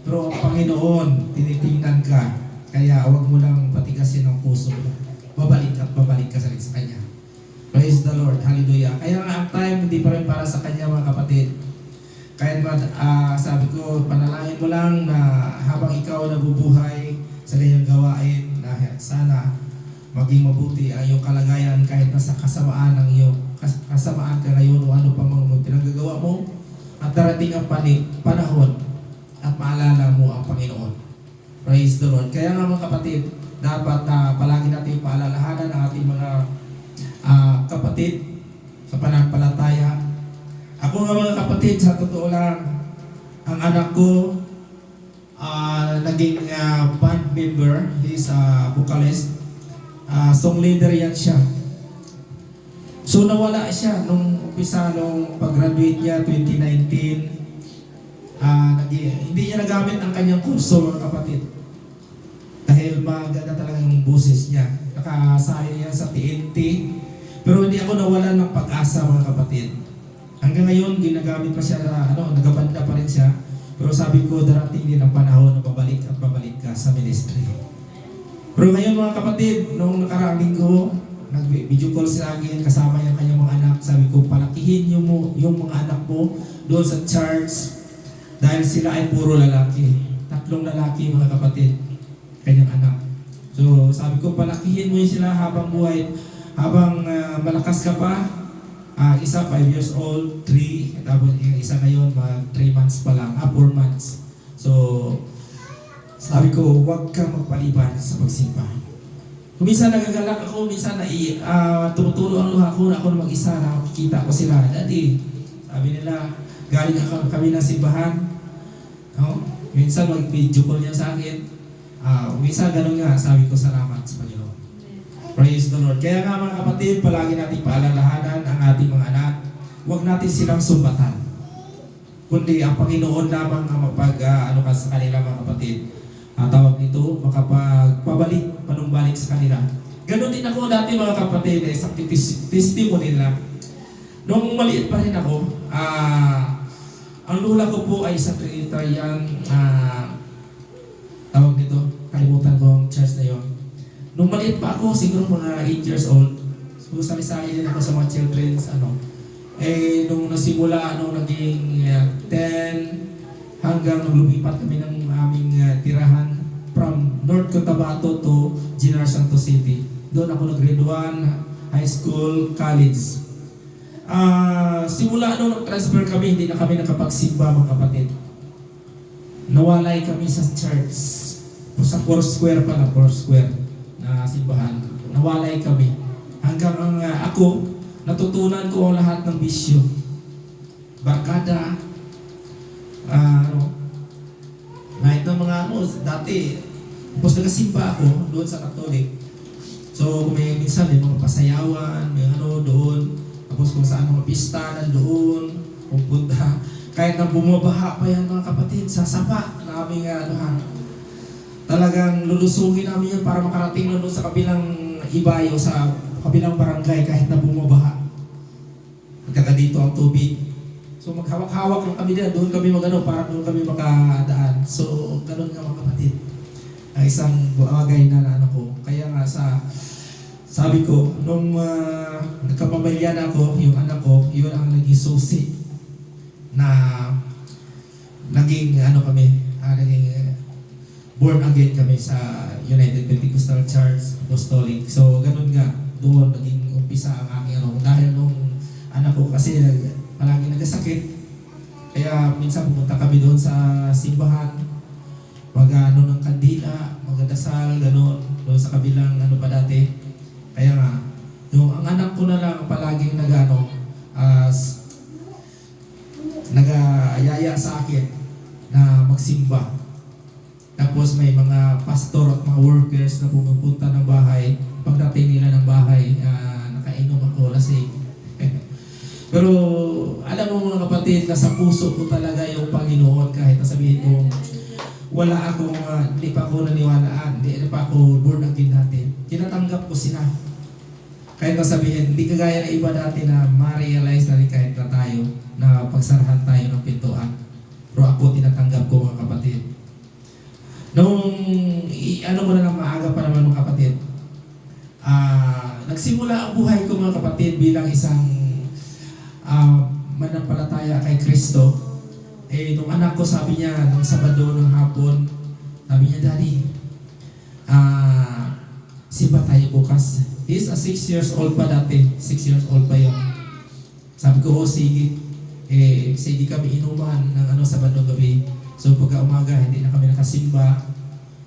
pero ang Panginoon, tinitingnan ka, kaya huwag mo lang patigasin ang puso mo. Babalik at babalik ka sa Kanya. Praise the Lord. Hallelujah. Kaya nga ang time, hindi pa rin para sa Kanya mga kapatid. Kaya sabi ko, panalangin mo lang na habang ikaw nabubuhay sa ganyang gawain, na sana maging mabuti ang iyong kalagayan kahit nasa kasamaan ng iyong kasamaan ka ngayon o ano pa mga pinagagawa mo, at darating ang panahon at maalala mo ang Panginoon. Praise the Lord. Kaya nga mga kapatid, dapat palagi natin paalalahanan ang ating mga kapatid sa pananampalataya. Ako nga mga kapatid, sa totoo lang, ang anak ko naging band member. He's a vocalist. Song leader yan siya. So nawala siya nung umpisa, nung pag-graduate niya 2019. Hindi niya nagamit ang kanyang kurso mga kapatid. Dahil maganda talaga yung boses niya. Nakasali niya sa TNT. Pero hindi ako nawalan ng pag-asa mga kapatid. Hanggang ngayon, ginagamit pa siya, nagabanda pa rin siya. Pero sabi ko, darating din ang panahon na babalik at babalik ka sa ministry. Pero ngayon mga kapatid, nung nakaraang linggo, nag-video call sa akin, kasama yung kanyang mga anak. Sabi ko, palakihin yung mga anak mo doon sa church dahil sila ay puro lalaki. 3 lalaki mga kapatid, kanyang anak. So sabi ko, palakihin mo yun sila habang buhay, habang malakas ka pa. Isa 5 years old, 3, tapos yung isa ngayon, 3 months pa lang, 4 months. So sabi ko, huwag kang magpaliban sa pagsimba. Kung minsan nagagalak ako, minsan tumutulo ang luha ko na ako na mag-isa, nakikita ko sila. Daddy, sabi nila, galing kami ng simbahan. Minsan mag-video call niya sa akin. Minsan ganun nga, sabi ko, salamat sa Panginoon. Praise the Lord. Kaya nga mga kapatid, palagi natin paalalahanan ang ating mga anak. Huwag natin silang sumbatan. Kundi ang Panginoon lamang ang ka sa kanila mga kapatid. Tawag nito, makapagpabalik, panumbalik sa kanila. Ganon din ako dati mga kapatid, sa testimony nila. Nung maliit pa rin ako, ang lula ko po ay sa Trinitarian, tawag nito, kalimutan ko ang church na yon. Nung maliit pa ako, siguro mga 8 years old, so sali-sali din ako sa mga children's, nung nasimula, naging 10, hanggang nung lumipat kami ng aming tirahan from North Cotabato to General Santos City. Doon ako nag-grade 1, high school, college. Simula nung nag-transfer kami, hindi na kami nakapagsimba mga kapatid. Nawalay kami sa church. Sa Foursquare pala, Foursquare na simbahan. Nawalay kami. Hanggang ako, natutunan ko ang lahat ng bisyo. Barkada, kahit ng mga dati, tapos nagasimba ako doon sa Katolik. So, minsan may mga pasayawan, may doon. Tapos kung saan mga pista, nandoon, pupunta. Kahit na bumabaha pa yan mga kapatid, sa sapa na aming talagang lulusugin namin yan para makarating doon sa kabilang ibayo, sa kabilang barangay kahit na bumabaha. Magkaka dito ang tubig. So maghawak-hawak lang kami doon kami para doon kami makadaan. So ganun nga mga kapatid. Isang bagay na ko. Kaya nga sabi ko, nung nagkapamilya na ako, yung anak ko, yun ang naging susi na naging kami, naging born again kami sa United Pentecostal Church Apostolic. So ganun nga, doon naging umpisa ang aking dahil nung anak ko kasi palagi nagkasakit, kaya minsan pumunta kami doon sa simbahan, ng kandila, magdasal, gano'n, doon sa kabilang pa dati. Kaya nga, yung ang anak ko na lang palaging nag-ayaya sa akin na magsimba. Tapos may mga pastor at mga workers na pumupunta ng bahay. Pagdating nila ng bahay, nakainom ako, lasing. Pero alam mo mga kapatid, nasa puso ko talaga yung Panginoon kahit nasabihin ko, wala akong, hindi pa ako naniwalaan, hindi pa ako born again dati. Tinatanggap ko sila. Kahit nasabihin, hindi kagaya ng iba dati na ma-realize na rin kahit na tayo, na pagsarahan tayo ng pintuan. Pero ako tinatanggap ko mga kapatid. Nung, ko na lang maaga pa naman mga kapatid, nagsimula ang buhay ko mga kapatid bilang isang manampalataya kay Kristo. Nung anak ko sabi niya, nung Sabado ng hapon, sabi niya, Daddy, simba tayo bukas. He's a 6 years old pa dati. 6 years old pa yun. Sabi ko, sige. Sige kami inuman ng Sabado gabi. So pagka umaga, hindi na kami nakasimba.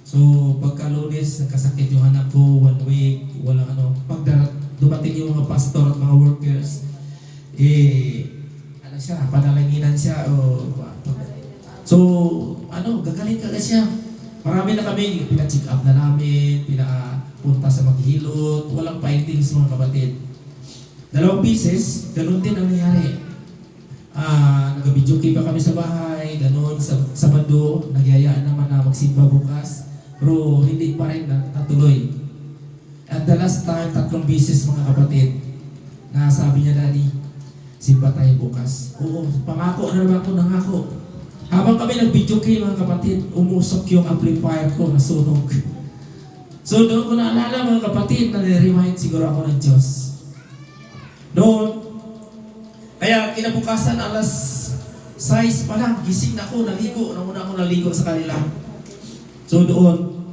So pagka Lunes, nagkasakit yung anak ko, 1 week, walang Pag dumating yung mga pastor at mga workers, panalanginan siya. So, gagaling ka siya. Marami na kami, pina-check up na namin, pinapunta sa maghilot, walang findings mga kapatid. 2 pieces, ganun din ang nangyari. Nag-video pa kami sa bahay, ganun, sa Sabado, nagyayaan naman na magsimba bukas, pero hindi pa rin natuloy. At the last time, 3 pieces mga kapatid, na sabi niya, Daddy, simba tayo bukas. Oo, pangako na naman ako, nangako. Habang kami nag-video mga kapatid, umusok yung amplifier ko, nasunog. So doon ko naalala mga kapatid, na-remind siguro ako ng Diyos. Noon, kaya kinabukasan alas 6 pa lang, gising na ako, naligo. Muna ako naligo sa kanila. So doon,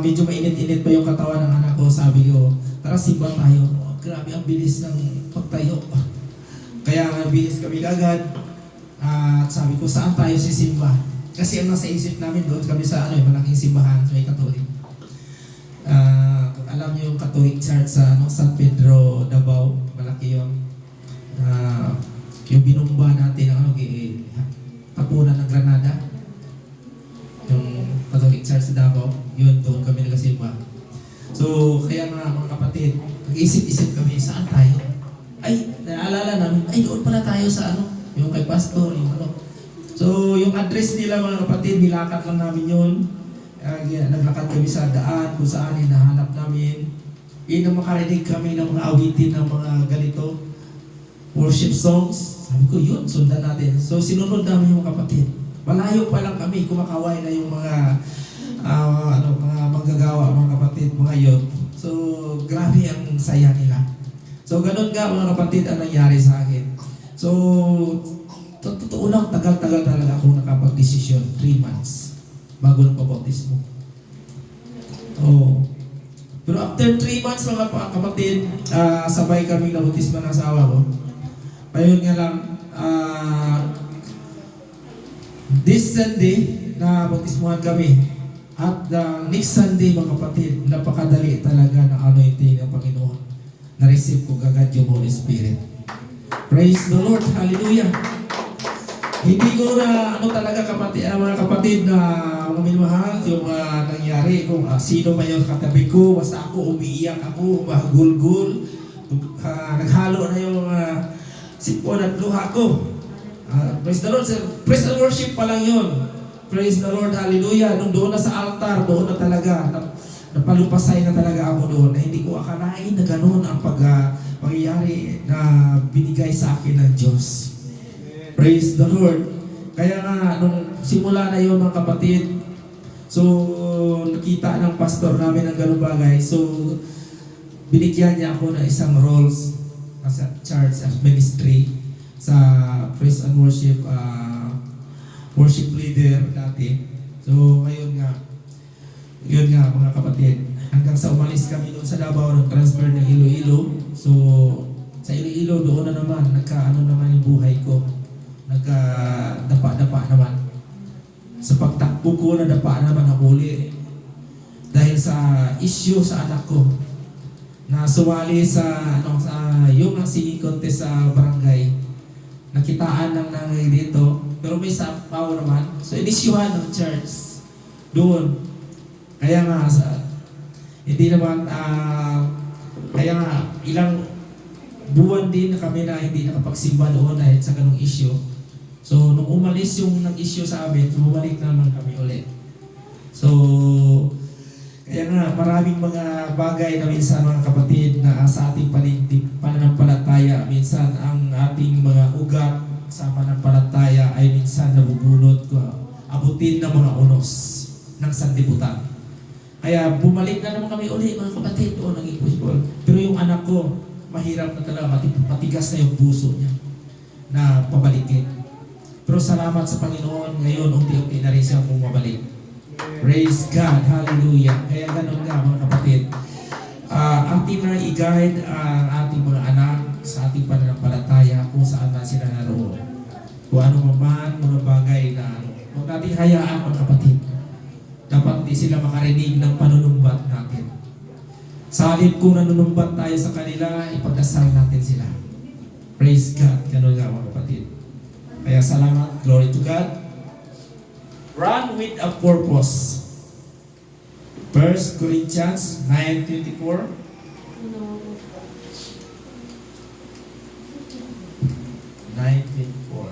medyo mainit-init pa yung katawan ng anak ko, sabi ko, tara simba tayo. Grabe ang bilis ng pagtayo. Kaya nga bilis kami agad. At sabi ko, saan tayo sisimba? Kasi ang nasa isip namin doon kami sa malaking simbahan, sa may Katolik. Alam niyo yung Catholic Church sa San Pedro, Davao, malaki yun. Yung binumba natin ng tapunan ng Granada. Yung Catholic Church sa Davao, yun doon kami nagsimba. So, kaya mga kapatid, nag-isip-isip kami, saan tayo? Ay, naalala namin, doon pala tayo sa yung kay pastor, yung So, yung address nila mga kapatid, nilakat lang namin yun. Naglakad kami sa daan, kung saan hinahanap namin. Nang makarinig kami ng mga awitin ng mga ganito, worship songs. Sabi ko, yun, sundan natin. So, sinunod namin yung kapatid. Malayo pa lang kami, kumakaway na yung mga mga manggagawa, mga kapatid, mga youth. So, grabe ang saya nila. So, ganun nga mga kapatid ang nangyari sa akin. So, totoo lang, tagal-tagal talaga akong nakapag-desisyon. 3 months bago ng pabautismo. Pero after 3 months mga kapatid, sabay kami nabautismo ng asawa ko. Ayun nga lang, this Sunday, nabautismuhan kami. At next Sunday mga kapatid, napakadali talaga ng anointing ng Panginoon. Na-receive ko agad yung Holy Spirit. Praise the Lord, hallelujah. Hindi ko na talaga kapatid, mga kapatid na minamahal yung nangyari kung sino man yung katabi ko, basta ako umiiyak ako, mahagulgul, naghalo na yung sipon at luha ko. Praise the Lord, praise and worship pa lang yun. Praise the Lord, hallelujah. Nung doon na sa altar, doon na talaga, napalupasay na talaga ako doon. Na hindi ko akalain na ganoon ang pangyayari na binigay sa akin ng Diyos. Praise the Lord. Kaya nga, nung simula na yun mga kapatid, so nakita ng pastor namin ang gano'ng bagay. So, binigyan niya ako ng isang roles sa church, as ministry, sa praise and worship worship leader dati. So ngayon nga, yun nga mga kapatid, hanggang sa umalis kami doon sa Davao, nung transfer ng Iloilo. So sa Iloilo doon na naman, nagkaano naman yung buhay ko. Nagka-dapa-dapa naman. Sa pagtakbo ko, nadapa naman ako uli. Dahil sa issue sa anak ko, na sumali sa yung singing contest sa barangay. Nakitaan lang nangyay dito, pero may sapaw naman. So inisyuhan ng church doon. Kaya nga hindi naman kaya nga ilang buwan din na kami na hindi nakapagsimba doon dahil sa ganung issue. So nung umalis yung nag-issue sa amin, bumalik naman kami ulit. So kaya nga, maraming mga bagay na minsan mga kapatid na sa ating pananampalataya, minsan ang ating mga ugat sa pananampalataya ay minsan nabubunot ko, abutin ng mga unos ng sanlibutan. Kaya bumalik na naman kami uli mga kapatid, naging baseball. Pero yung anak ko, mahirap na talaga, matigas na yung puso niya na pabalikin. Pero salamat sa Panginoon, ngayon unti-unti na rin siya bumabalik. Praise God, hallelujah. Kaya ganun nga mga kapatid, ating na i-guide ang ating mga anak sa ating pananampalataya kung saan na sila naroon. Kung ano man mga bagay na huwag natin hayaan mga kapatid. Dapat di sila makarinig ng panunumbat natin. Sa halip kung nanunumbat tayo sa kanila, ipagdasal natin sila. Praise God, ganun nga mga kapatid. Kaya salamat, glory to God. Run with a purpose. 1 Corinthians 9:24. 9:24.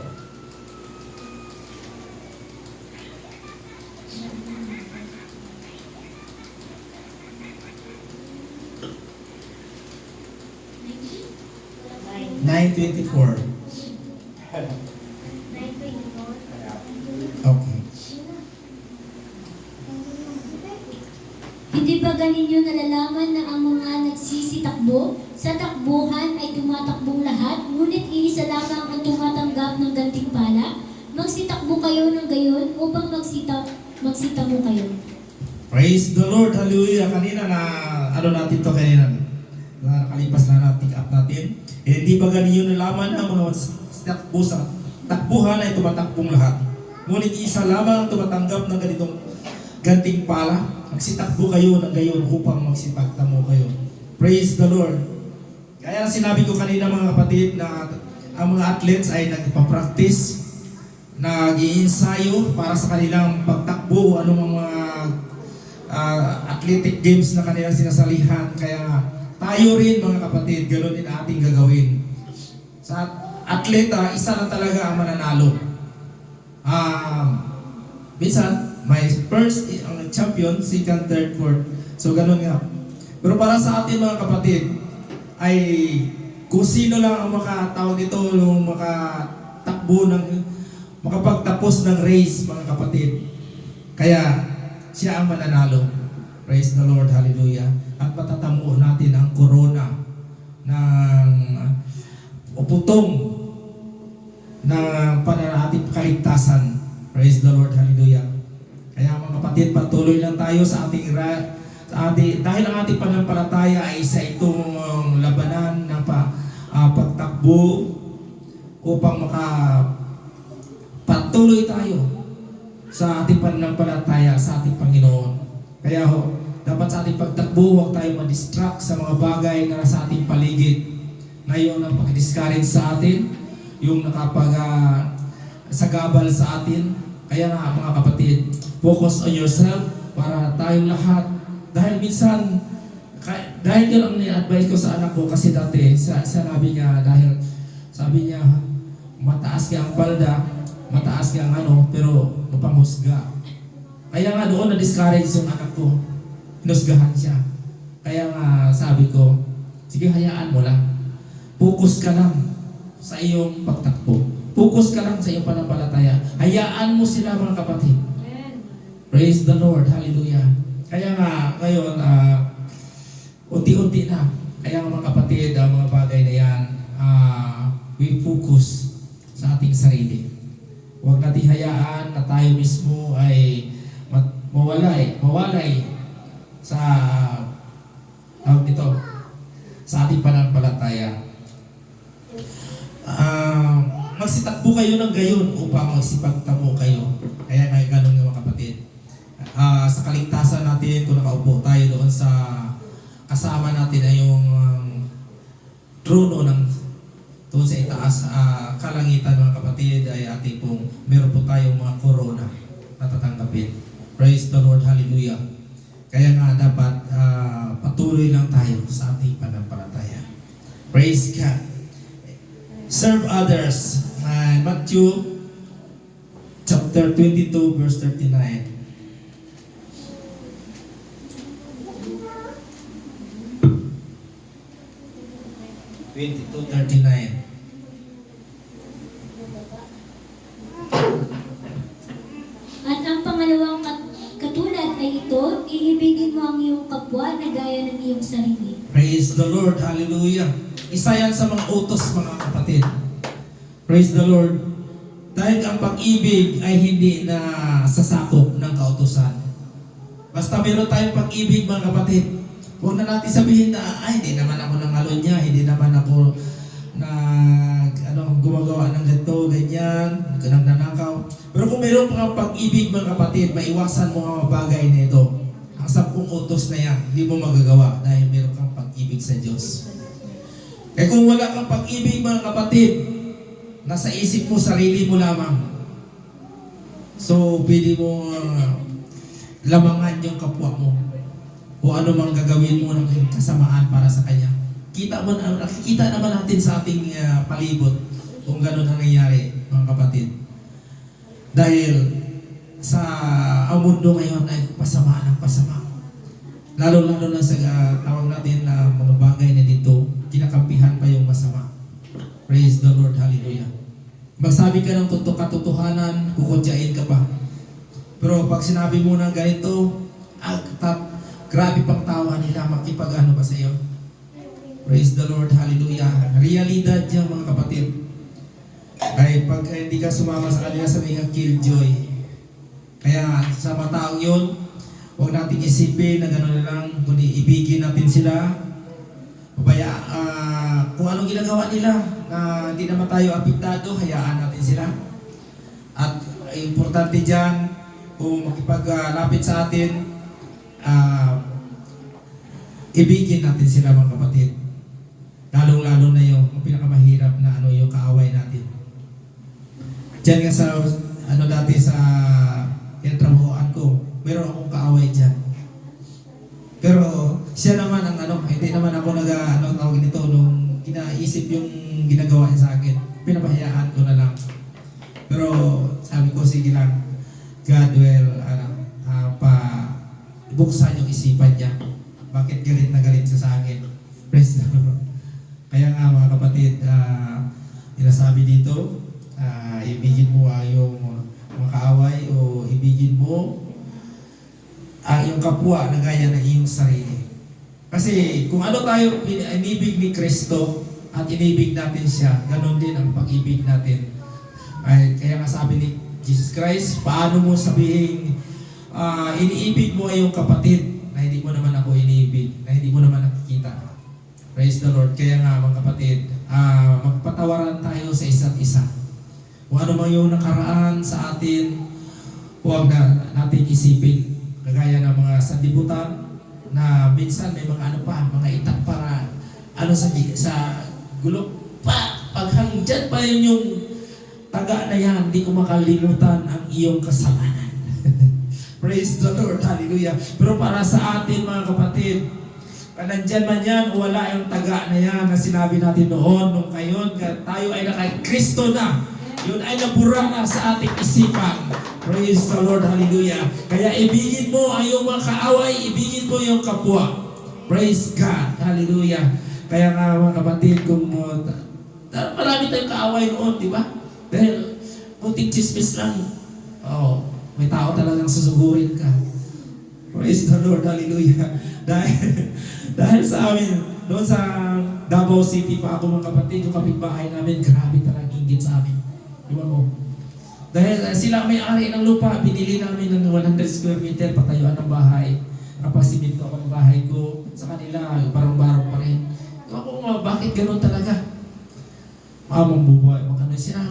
Okay. Hindi ba ganinyo nalalaman na ang mga nagsisitakbo sa takbuhan ay tumatakbong lahat, ngunit iisa lamang ang tumatanggap ng gantimpala? Magsitakbo kayo ng gayon upang magsitamo kayo. Praise the Lord, hallelujah. Kanina na, natin to kanina. Nakalipas na natin, pick up natin. Hindi ba ganinyo nalaman na mga takbo sa takbuhan ay tumatakbong lahat, ngunit isa lamang tumatanggap ng ganitong gantimpala? Magsitakbo kayo ng gayon upang magsipagtamo kayo. Praise the Lord. Kaya sinabi ko kanina mga kapatid na ang mga athletes ay nagpa-practice, nag-iinsayo para sa kanilang pagtakbo o anong mga athletic games na kanilang sinasalihan. Kaya tayo rin mga kapatid, ganoon din ating gagawin. Sa atleta, isa na talaga ang mananalo. Minsan, may first ang champion, second, third, fourth. So ganun nga. Pero para sa atin mga kapatid, ay kung sino lang ang makatawag dito, yung makatakbo makapagtapos ng race mga kapatid. Kaya siya ang mananalo. Praise the Lord, hallelujah. At matatamo natin ang corona ng uputong na pananating kaligtasan. Praise the Lord, hallelujah. Kaya mga kapatid, patuloy lang tayo sa ating dahil ang ating pananampalataya ay isa itong labanan ng pagtakbo upang makapatuloy tayo sa ating pananampalataya sa ating Panginoon. Kaya dapat sa ating pagtakbo, huwag tayo ma-distract sa mga bagay na nasa ating paligid. Ngayon ang pag-discourage sa atin, yung sagabal sa atin. Kaya nga mga kapatid, focus on yourself para tayong lahat. Dahil minsan, dahil yun ang ni-advise ko sa anak ko kasi dati, sabi niya, mataas ka ang palda, mataas ka ang pero mapanghusga. Kaya nga doon na-discourage yung anak ko. Hinusgahan siya. Kaya nga sabi ko, sige hayaan mo lang. Focus ka lang sa iyong pagtakbo. Focus ka lang sa iyong pananampalataya. Hayaan mo sila mga kapatid. Praise the Lord. Hallelujah. Kaya nga, ngayon, unti-unti na. Kaya mga kapatid, ang mga bagay na yan, we focus sa ating sarili. Huwag natin hayaan na tayo mismo ay mawalay sa dito sa ating pananampalataya. Magsitakbo kayo ng gayon upang magsipagtamo kayo. Kaya nga ganun nga mga kapatid. Sa kaligtasan natin, kung nakaupo tayo doon sa kasama natin ay yung trono ng doon sa itaas, kalangitan mga kapatid, ay ating pong meron po tayong mga corona na tatanggapin. Praise the Lord, hallelujah. Kaya nga dapat patuloy lang tayo sa ating pananampalataya. Praise God. Serve others. Matthew chapter 22 verse 39. At ang pangalawang katulad ay ito, iibigin mo ang iyong kapwa na gaya ng iyong sarili. Praise the Lord, hallelujah. Isa yan sa mga utos mga kapatid. Praise the Lord. Dahil ang pag-ibig ay hindi na sasakop ng kautusan. Basta meron tayong pag-ibig mga kapatid. Huwag na natin sabihin na, ay, hindi naman ako nangalo niya, hindi naman ako gumagawa ng ganito, ganyan, nanakaw. Pero kung meron pang pag-ibig mga kapatid, maiwasan mo ang mga bagay na ito. Ang 10 utos na yan, hindi mo magagawa dahil meron kang pag-ibig sa Diyos. Kaya kung wala kang pag-ibig mga kapatid, nasa isip mo, sarili mo lamang. So, pwede mo lamangan yung kapwa mo. O ano mang gagawin mo ng kasamaan para sa Kanya. Nakikita naman natin sa ating palibot kung gano'n ang nangyayari, mga kapatid. Dahil ang mundo ngayon ay pasama ng pasama. Lalo-lalo na sa tawag natin na mga bagay na dito, kinakampihan pa yung masama. Praise the Lord, hallelujah. Magsabi ka ng katotohanan, kukutyain ka pa. Pero pag sinabi mo na ganito, grabe pang tawa nila, makipag-ano ba sa iyo? Praise the Lord, hallelujah. Realidad yan mga kapatid. Kaya pag hindi ka sumama sa kanila, sabi nga killjoy. Kaya sa mga taong yun, huwag natin isipin na gano'n na lang, kundi ibigin natin sila. Kung anong ginagawa nila, na hindi naman tayo apektado, hayaan natin sila. At importante dyan, kung makipaglapit sa atin, ibigin natin sila mga kapatid. Lalong-lalo na yung pinakamahirap na yung kaaway natin. Diyan nga sa dati sa trabahoan ko, meron akong kaaway dyan. Pero siya naman ang hindi naman ako tawag nito nung inaisip yung ginagawa niya sa akin. Pinapahayaan ko na lang. Pero sabi ko, sige lang, God will buksan yung isipan niya. Bakit galit na galit siya sa akin? Praise the Lord. Kaya nga mga kapatid, sinasabi dito, ibigin mo yung mga kaaway o ibigin mo ang iyong kapwa na gaya ng iyong sarili. Kasi kung ano tayo inibig ni Kristo at inibig natin siya, ganon din ang pag-ibig natin. Kaya nga sabi ni Jesus Christ, paano mo sabihin iniibig mo ay yung kapatid na hindi mo naman ako iniibig, na hindi mo naman nakikita. Praise the Lord. Kaya nga mga kapatid, magpatawaran tayo sa isa't isa. Kung ano man yung nakaraan sa atin, huwag na natin isipin. Kagaya ng mga sandibutan na minsan may mga mga itak para sa gulok pa. Pag hanggang pa yun yung taga na yan, hindi ko makalimutan ang iyong kasalanan. Praise the Lord, hallelujah. Pero para sa atin mga kapatid, nandyan man yan, wala yung taga na yan na sinabi natin noon, nung tayo ay naka-Kristo na. Yun ay nabura na sa ating isipan. Praise the Lord, hallelujah. Kaya ibigin mo ang iyong mga kaaway, ibigin mo yung kapwa. Praise God, hallelujah. Kaya nga mga kapatid, kung marami tayong kaaway noon, di ba? Dahil puting chismis lang. May tao talagang susugurin ka. Praise the Lord, hallelujah. Dahil sa amin, doon sa Davao City pa ako mga kapatid, yung kapitbahay namin, grabe talagang inggit sa amin. Di ba mo? Dahil sila may-ari ng lupa, binili namin ng 100 square meter, patayuan ng bahay. Napasimento ako ng bahay ko. Sa kanila, barong-barong pa rin. Ako nga, bakit ganun talaga? Mamang bubuhay, makano siya,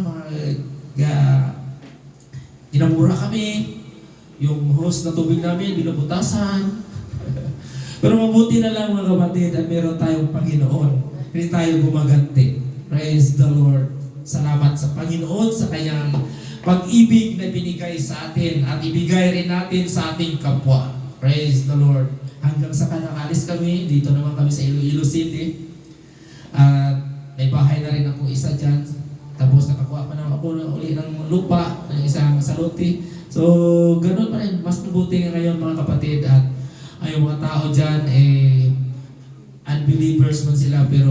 ginamura kami. Yung hose na tubig namin, binubutasan. Pero mabuti na lang mga kapatid at meron tayong Panginoon. Hindi tayo gumaganti. Praise the Lord. Salamat sa Panginoon sa kanyang pag-ibig na binigay sa atin at ibigay rin natin sa ating kapwa. Praise the Lord. Hanggang sa alis kami, dito naman kami sa Iloilo City. At may bahay na rin ako isa dyan. Tapos nakakuha pa naman ako uli ng lupa, ng isang saluti. So, ganun pa rin. Mas mabuti ngayon mga kapatid at ay yung mga tao dyan, unbelievers man sila pero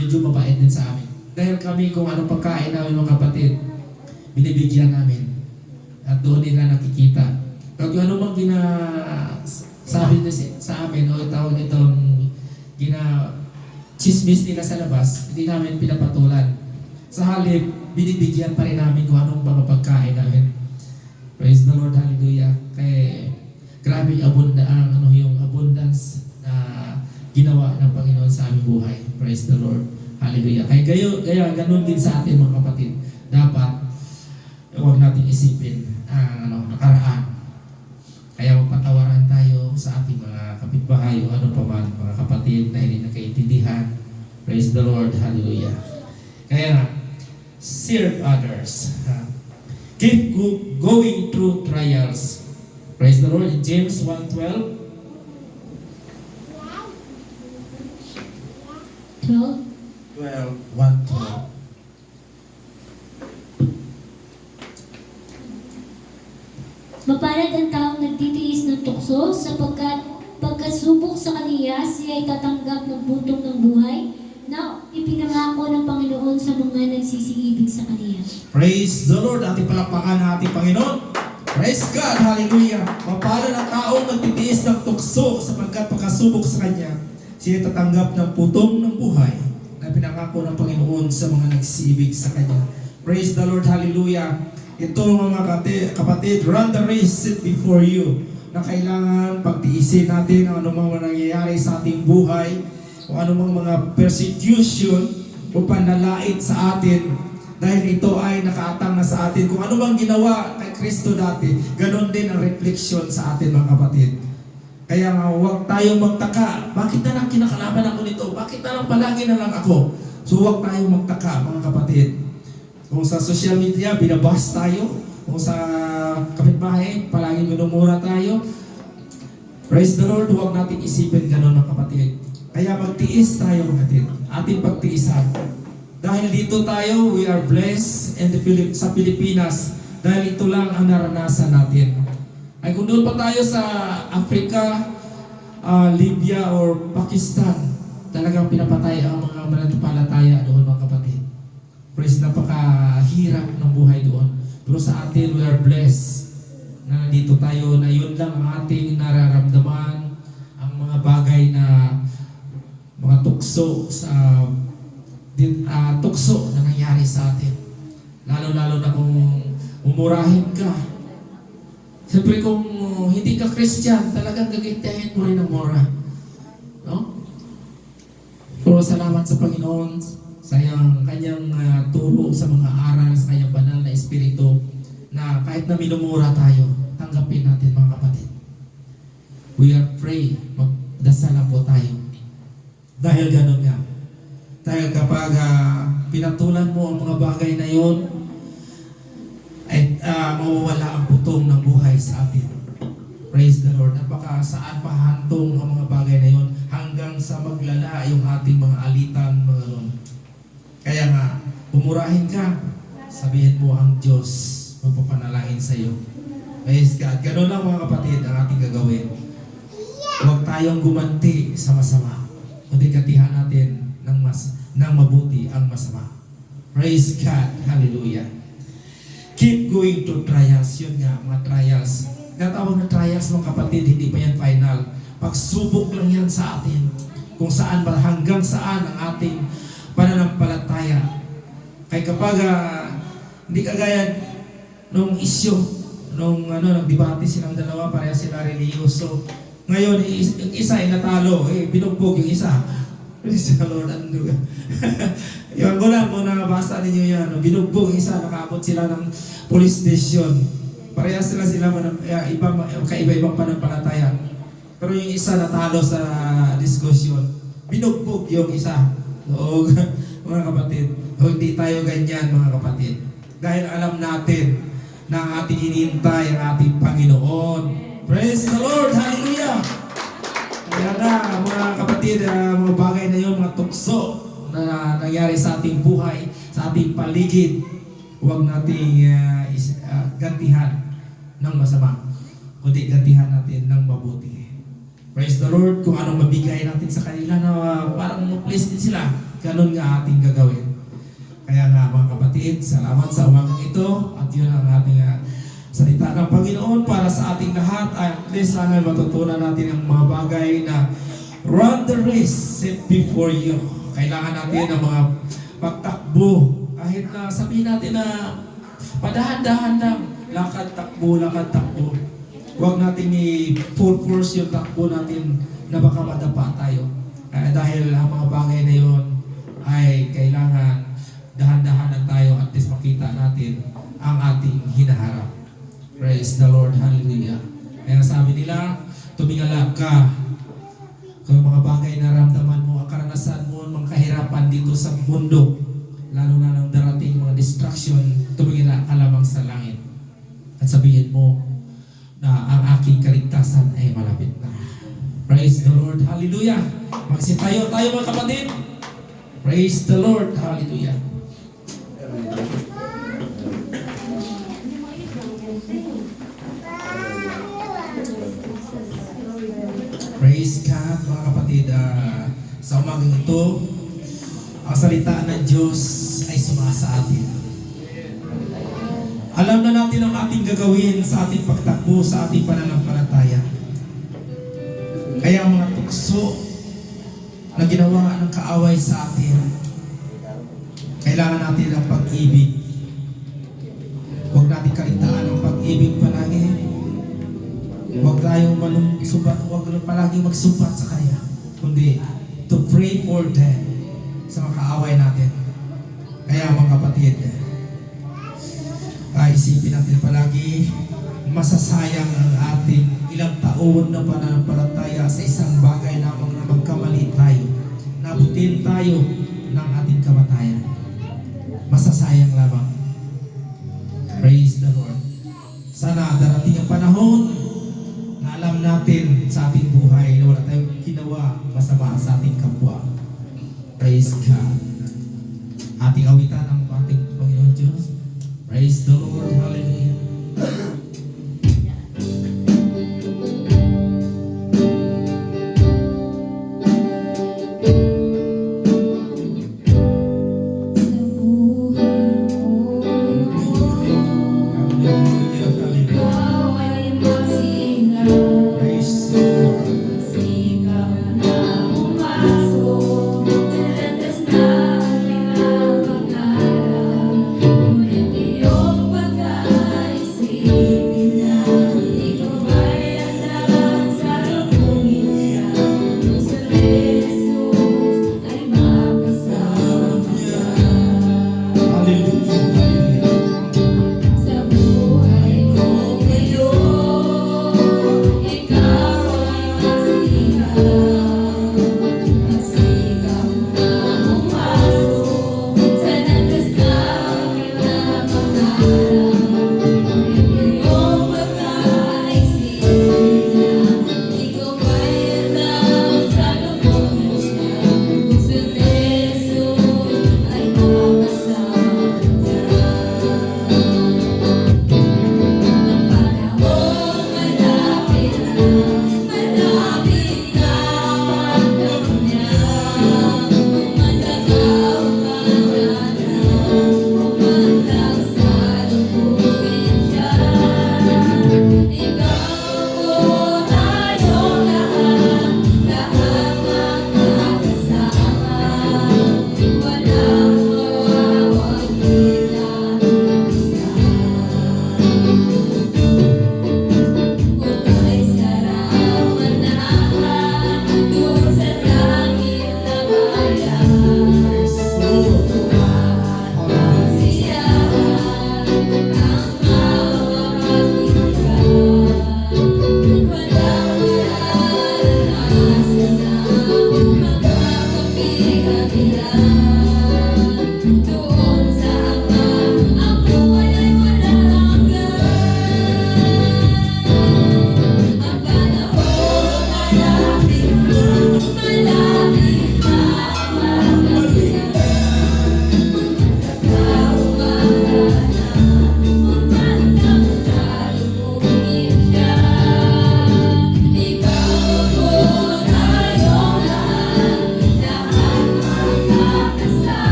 medyo mabait din sa amin. Dahil kami kung anong pagkain namin mga kapatid, binibigyan namin. At doon nila nakikita. Kung ano mang sabi nila sa amin o tawag nitong chismis nila sa labas, hindi namin pinapatulan. Sa halip, binibigyan pa rin namin kung anong mga pagkain namin. Praise the Lord, hallelujah. Kaya grabe yung abundance na ginawa ng Panginoon sa aming buhay. Praise the Lord. Hallelujah. Kaya ganun din sa atin mga kapatid. Dapat huwag nating isipin ang nakaraan. Kaya magpatawaran tayo sa ating mga kapitbahay o ano pa man mga kapatid na hindi nakaintindihan. Praise the Lord. Hallelujah. Kaya serve others. Keep going through trials. Praise the Lord. In James 1:12. 1:12. Mapalad ang taong nagtitiis ng tukso sapagkat pagkasubok sa kaniya, siya ay tatanggap ng butong ng buhay na ipinangako ng Panginoon sa mga nagsisiibig sa kaniya. Praise the Lord. Ating palakpakan ng ating Panginoon. Praise God. Hallelujah. Mapalad ang taong nagtitiis ng tukso sapagkat pagkasubok sa kanya, siya ay tatanggap ng putong ng buhay na pinangako ng Panginoon sa mga nagsibig sa kanya. Praise the Lord. Hallelujah. Ito mga kapatid, run the race set before you na kailangan pagtiisin natin ang anumang nangyayari sa ating buhay o anumang mga persecution o panlalait sa atin dahil ito ay nakaatang na sa atin. Kung ano bang ginawa kay Kristo dati, ganon din ang reflection sa atin mga kapatid. Kaya nga huwag tayong magtaka, bakit na lang kinakalaban ako nito? Bakit na lang palagi na lang ako? So huwag tayong magtaka mga kapatid. Kung sa social media, binabas tayo. Kung sa kapitbahay, palaging minumura tayo. Praise the Lord, huwag natin isipin gano'n mga kapatid. Kaya magtiis tayo mga kapatid. Ating pagtiisan. Dahil dito tayo, we are blessed sa Pilipinas. Dahil ito lang ang naranasan natin. Ay kung doon pa tayo sa Africa, Libya, or Pakistan, talagang pinapatay ang mga mananampalataya doon mga kapatid. Praise, napakahirap ng buhay doon. Pero sa atin, we are blessed na nandito tayo, na yun lang ang ating nararamdaman, ang mga bagay na mga tukso na nangyari sa atin. Lalo-lalo na kung umurahin ka. Siyempre kung hindi ka Christian, talagang gagitahin mo rin ng mura. No? Pero salamat sa Panginoon sa kanyang turo sa mga aral, sa kanyang banal na espiritu, na kahit na minumura tayo, tanggapin natin mga kapatid. We are pray, magdasal lang po tayo. Dahil gano'n nga. Dahil kapag pinatulan mo ang mga bagay na yon, ay mawawala ang putong ng buhay sa atin. Praise the Lord. At baka saan pa hantong ang mga bagay na yon hanggang sa maglala yung ating mga alitan, mga nun. Kaya nga, pumurahin ka, sabihin mo ang Diyos magpapanalangin sa iyo. Praise God. Ganun lang mga kapatid ang ating gagawin. Huwag tayong gumanti sa masama, kundi katihan natin ng mabuti ang masama. Praise God. Hallelujah. Keep going to trials. Yun nga, mga trials. Natawag na trials mga kapatid, hindi pa yan final. Pagsubok lang yan sa atin. Kung saan ba, hanggang saan ang ating pananampalataya. Kaya kapag hindi kagaya nung issue, nung nagdebate silang dalawa, pareha sila religyoso. Ngayon, yung isa ay natalo, binugbog yung isa. Praise the Lord, Yung ko lang, kung nabasa ninyo yan, binugbog yung isa, nakaabot sila ng police station. Pareha sila kaiba-ibang panampalataya. Pero yung isa natalo sa diskusyon, binugbog yung isa. So, mga kapatid, hindi tayo ganyan mga kapatid. Dahil alam natin na ang ating inintay ang ating Panginoon. Praise the Lord! Hallelujah! Kaya nga, mga kapatid, mga bagay na yun, mga tukso na nangyari sa ating buhay, sa ating paligid, huwag nating gantihan ng masama, kundi gantihan natin ng mabuti. Praise the Lord, kung anong mabigay natin sa kanila na parang ma-please din sila, ganun nga ating gagawin. Kaya nga mga kapatid, salamat sa umagang ito at yun ang ating salita ng Panginoon para sa ating lahat. At least sana matutunan natin ang mga bagay na run the race set before you. Kailangan natin ng mga pagtakbo. Kahit na sabihin natin na padahan-dahan lang, lakad takbo. Huwag natin i-full force yung takbo natin na baka madapa tayo. Dahil ang mga bagay na yun ay kailangan dahan-dahan lang tayo at least makita natin ang ating hinaharap. Praise the Lord, hallelujah. Kaya sabi nila, tumingala ka kung mga bagay na ramdaman mo, ang karanasan mo, mga kahirapan dito sa mundo, lalo na nang darating mga distraction, tumingala ka lamang sa langit. At sabihin mo na ang aking kaligtasan ay malapit na. Praise the Lord, hallelujah. Magsitayo tayo mga kapatid. Praise the Lord, hallelujah. Praise God, mga kapatid. Sa umagang ito, ang salita ng Diyos ay sumasa atin. Alam na natin ang ating gagawin sa ating pagtakbo, sa ating pananampalataya. Kaya ang mga tukso na ginawa ng kaaway sa atin, kailangan natin ang pag-ibig. Huwag natin kaligtaan ang pag-ibig palagi. Huwag tayong huwag palagi magsumpat sa Kanya, kundi to pray for them sa mga kaaway natin. Kaya mga kapatid, isipin natin palagi, masasayang ang ating ilang taon na pananampalataya sa isang bagay lamang na magkamali tayo, nabutin tayo ng ating kamatayan. Masasayang lamang. Praise the Lord. Sana darating ang panahon na alam natin sa ating buhay na wala tayong ginawa masama sa ating kapwa. Praise God. Ating awitan ang ating Panginoon Diyos. Praise the Lord. Hallelujah. See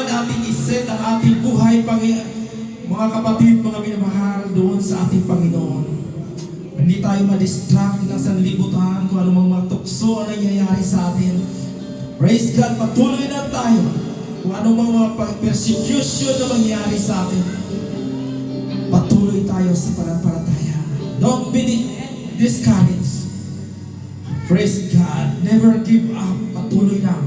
nating iset ang ating buhay, mga kapatid, mga minamahal, doon sa ating Panginoon. Hindi tayo ma-distract ng sanlibutan kung anumang mga tukso ang nangyayari sa atin. Praise God, patuloy na tayo kung anumang mga persecution na mangyayari sa atin. Patuloy tayo sa pananampalataya. Don't be discouraged. Praise God. Never give up. Patuloy lang.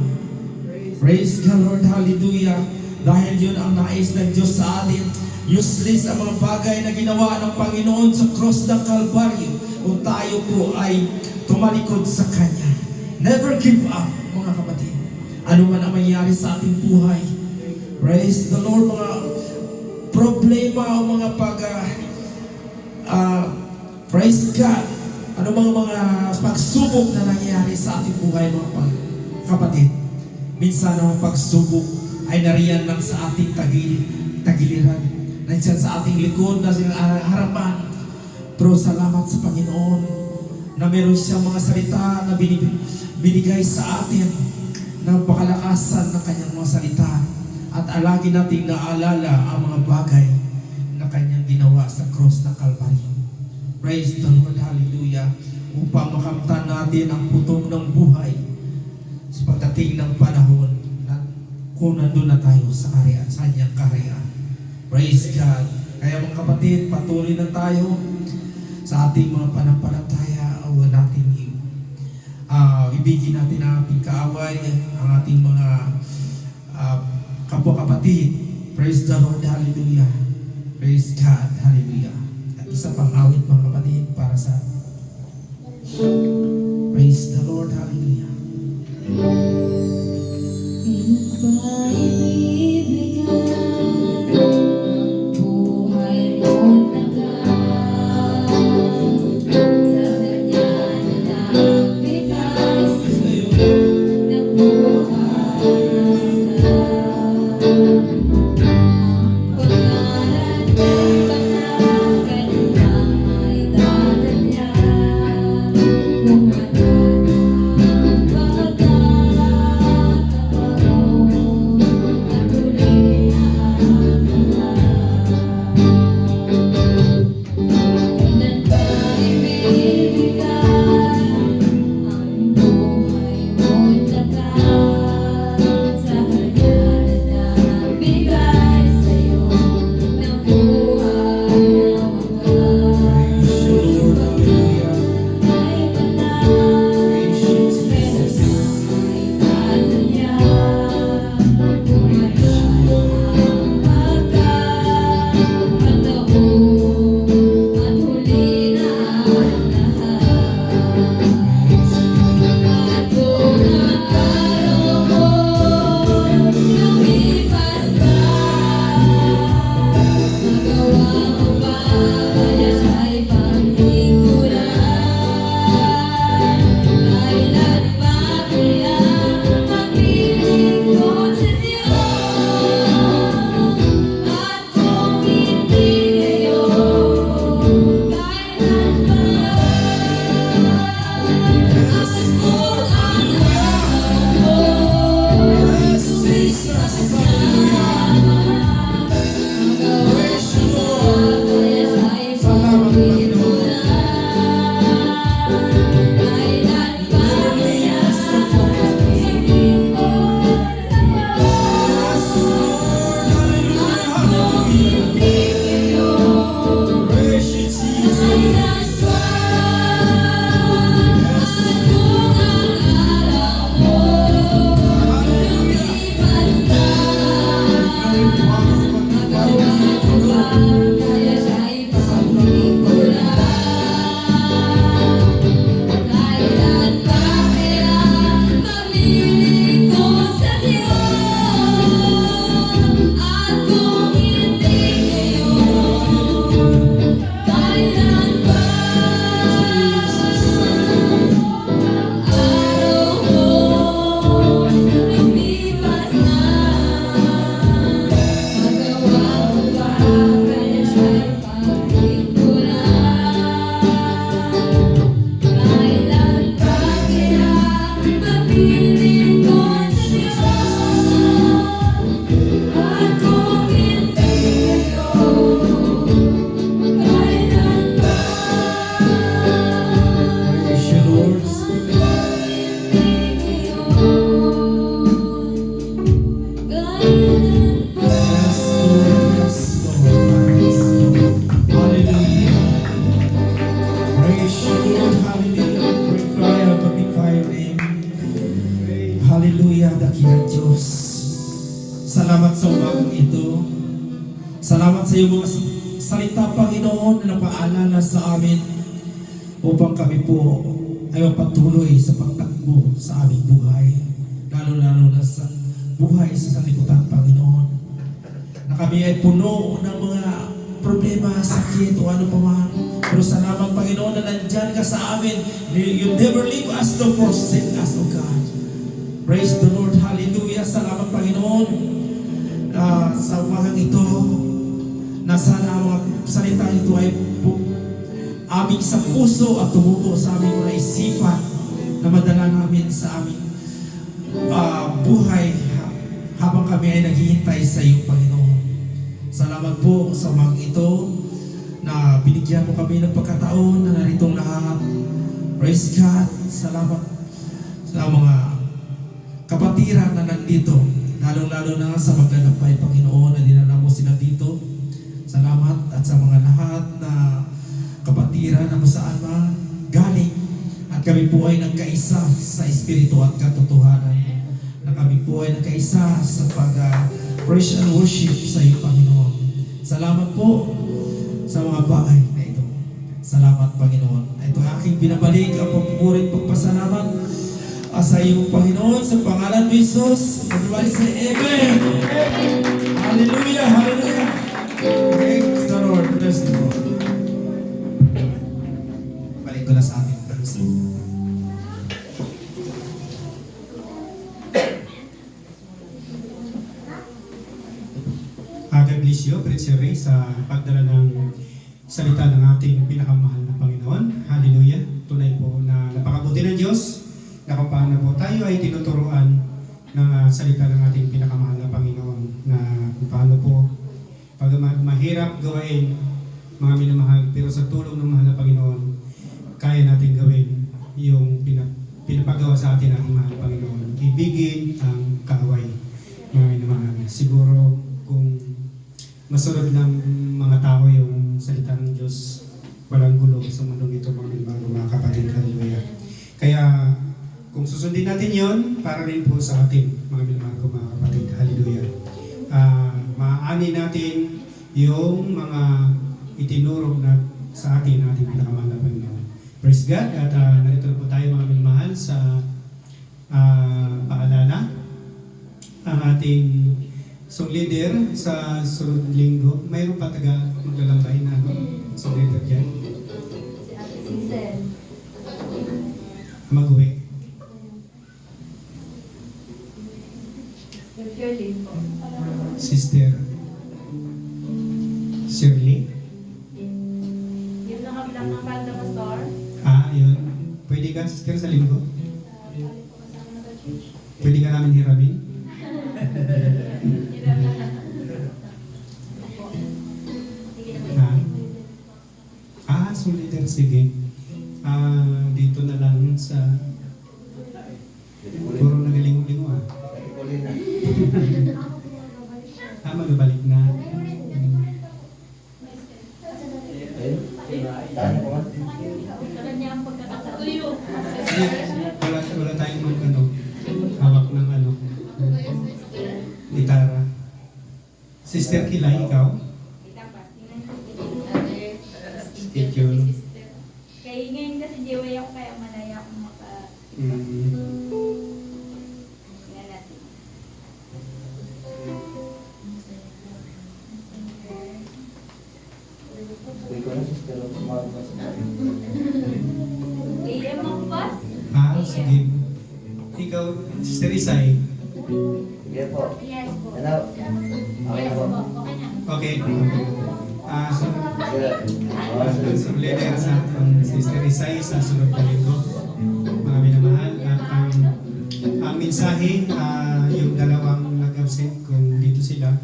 Praise God, Lord. Hallelujah. Dahil yun ang nais ng Diyos sa atin. Useless ang mga bagay na ginawa ng Panginoon sa cross ng Kalbaryo kung tayo po ay tumalikod sa Kanya. Never give up, mga kapatid. Ano man ang mangyari sa ating buhay. Praise the Lord. Mga problema o mga praise God. Ano mga pagsubok na nangyayari sa ating buhay, mga kapatid. Minsan ang pagsubok ay nariyan lang sa ating tagiliran. Nandiyan sa ating likod na harapan. Pero salamat sa Panginoon na meron siyang mga salita na binigay sa atin ng pakalakasan ng kanyang mga salita. At alagi nating naalala ang mga bagay na kanyang ginawa sa cross ng Kalbaryo. Praise the Lord, hallelujah. Upang makamtan natin ang putong ng buhay sa pagdating ng panahon na kung nandun na tayo sa kaharian, sa kanyang kaharian. Praise God. Kaya mga kapatid, patuloy na tayo sa ating mga panampalataya. Huwag natin ibigin natin ang ating kaaway, ang ating mga kapwa-kapatid. Praise the Lord, hallelujah. Praise God, hallelujah. At isa pang awit, mga kapatid, para sa praise the Lord, hallelujah. salamat sa umagang ito. Salamat sa iyong mga salita, Panginoon, na napaalala sa amin upang kami po ay mapatuloy sa pagtakbo sa aming buhay. Lalo-lalo na sa buhay sa sanlibutan, Panginoon. Na kami ay puno ng mga problema, sakit o ano pa man. Pero salamat, Panginoon, na nandyan ka sa amin. You never leave us nor forsake us, O God. Praise the Lord. Hallelujah. Salamat, Panginoon. Sa umagang ito, na sana ang mga salita ito ay aming sa puso at tumubo sa aming mga isipan na madala namin sa aming buhay habang kami ay naghihintay sa iyo, Panginoon. Salamat po sa umagang ito na binigyan mo kami ng pagkataon na naritong lahat. Praise God. Salamat sa mga kapatiran na nandito, lalong-lalo na sa maglalakbay, Panginoon, na dinala mo sila dito. Salamat at sa mga lahat na kapatiran na kung saan man galing at kami po ay nagkaisa sa Espiritu at katotohanan, na kami po ay nagkaisa sa praise and worship sa iyo, Panginoon. Salamat po sa mga bagay na ito. Salamat, Panginoon. Ito ay aking binabalik ang pagpupurit pagpasalamat sa iyo, Panginoon, sa pangalan ni Jesus. Everybody say Amen. Hallelujah, hallelujah. Thanks the Lord. Bless the Lord. Balik ko na sa ating verse. God bless you, Preacher Ray, sa pagdala ng salita ng ating pinakamahal na Panginoon. Hallelujah. Tunay po na napakabuti ng Diyos na kung paano po tayo ay tinuturuan ng salita ng ating pinakamahal na Panginoon, na kung paano po pag mahirap gawain, mga minamahal, pero sa tulong ng mahal na Panginoon, kaya natin gawin yung pinapagawa sa atin ng mahal na Panginoon. Ibigin ang kaaway, mga minamahal. Siguro kung masunod ng mga tao yung salita ng Diyos, walang gulo sa mundo nito, mga kapatid. Hallelujah. Kaya kung susundin natin yon, para rin po sa atin, mga minamahal ko, mga kapatid. Hallelujah. Maaani natin yung mga itinuro na sa ating pinakamahal na Panginoon. Praise God. At narito po tayo, mga minamahal, sa paalala ang ating song leader sa sunod linggo. Mayroon pa taga maglalambay na song leader dyan. Si Ate Cecil. Mag-uwi. Shirley po. Sister Shirley. Yung nakabilang ng Banda Pastor. Yun. Pwede ka, sister, sa linggo? Pwede ka namin hiramin? Song leader, sige. Dito na lang sa puro nagalingo-lingo magabalik na. Wala niya ang pagkakatuyo. Wala tayong hawak ng gitara. Sister Kilay, ikaw? Schedule. Kaya ngayon kasi jiway ako, kaya malaya akong Tingnan natin. Kaya mga boss? Sige. Ikaw, Sister Isay? Yes po. Yes po. Hello. Okay na po. Okay na. Okay. Good. So, leader sa Sister Isay sa sunod na linggo. Mga minamahal. At ang mensahe, yung dalawang nag-absent, kung dito sila,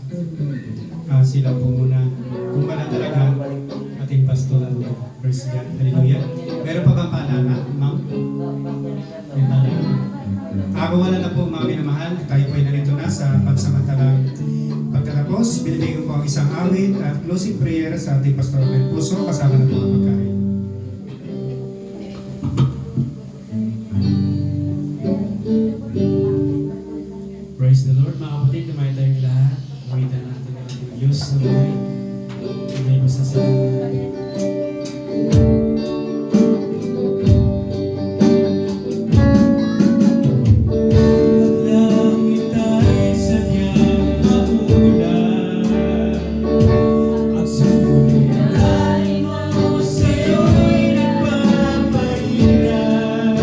sila po muna. Kung wala talaga, ating pastoral Praise God. Hallelujah. Meron pa bang paalala, ma'am? May paalala. Kung wala na po, mga minamahal, tayo po ay narito na sa pansamantalang pagtatapos. Binibigyan ko ang isang awit at closing prayer sa ating pastoral ng puso, kasama na po ang pagkain. Praise the Lord, mga kapatid, kumain tayong lahat. Diyos na buhay. Tunay masasalamat. Langit ay sadyang maulan at sumulian mo sa'yo'y nagpapahirap.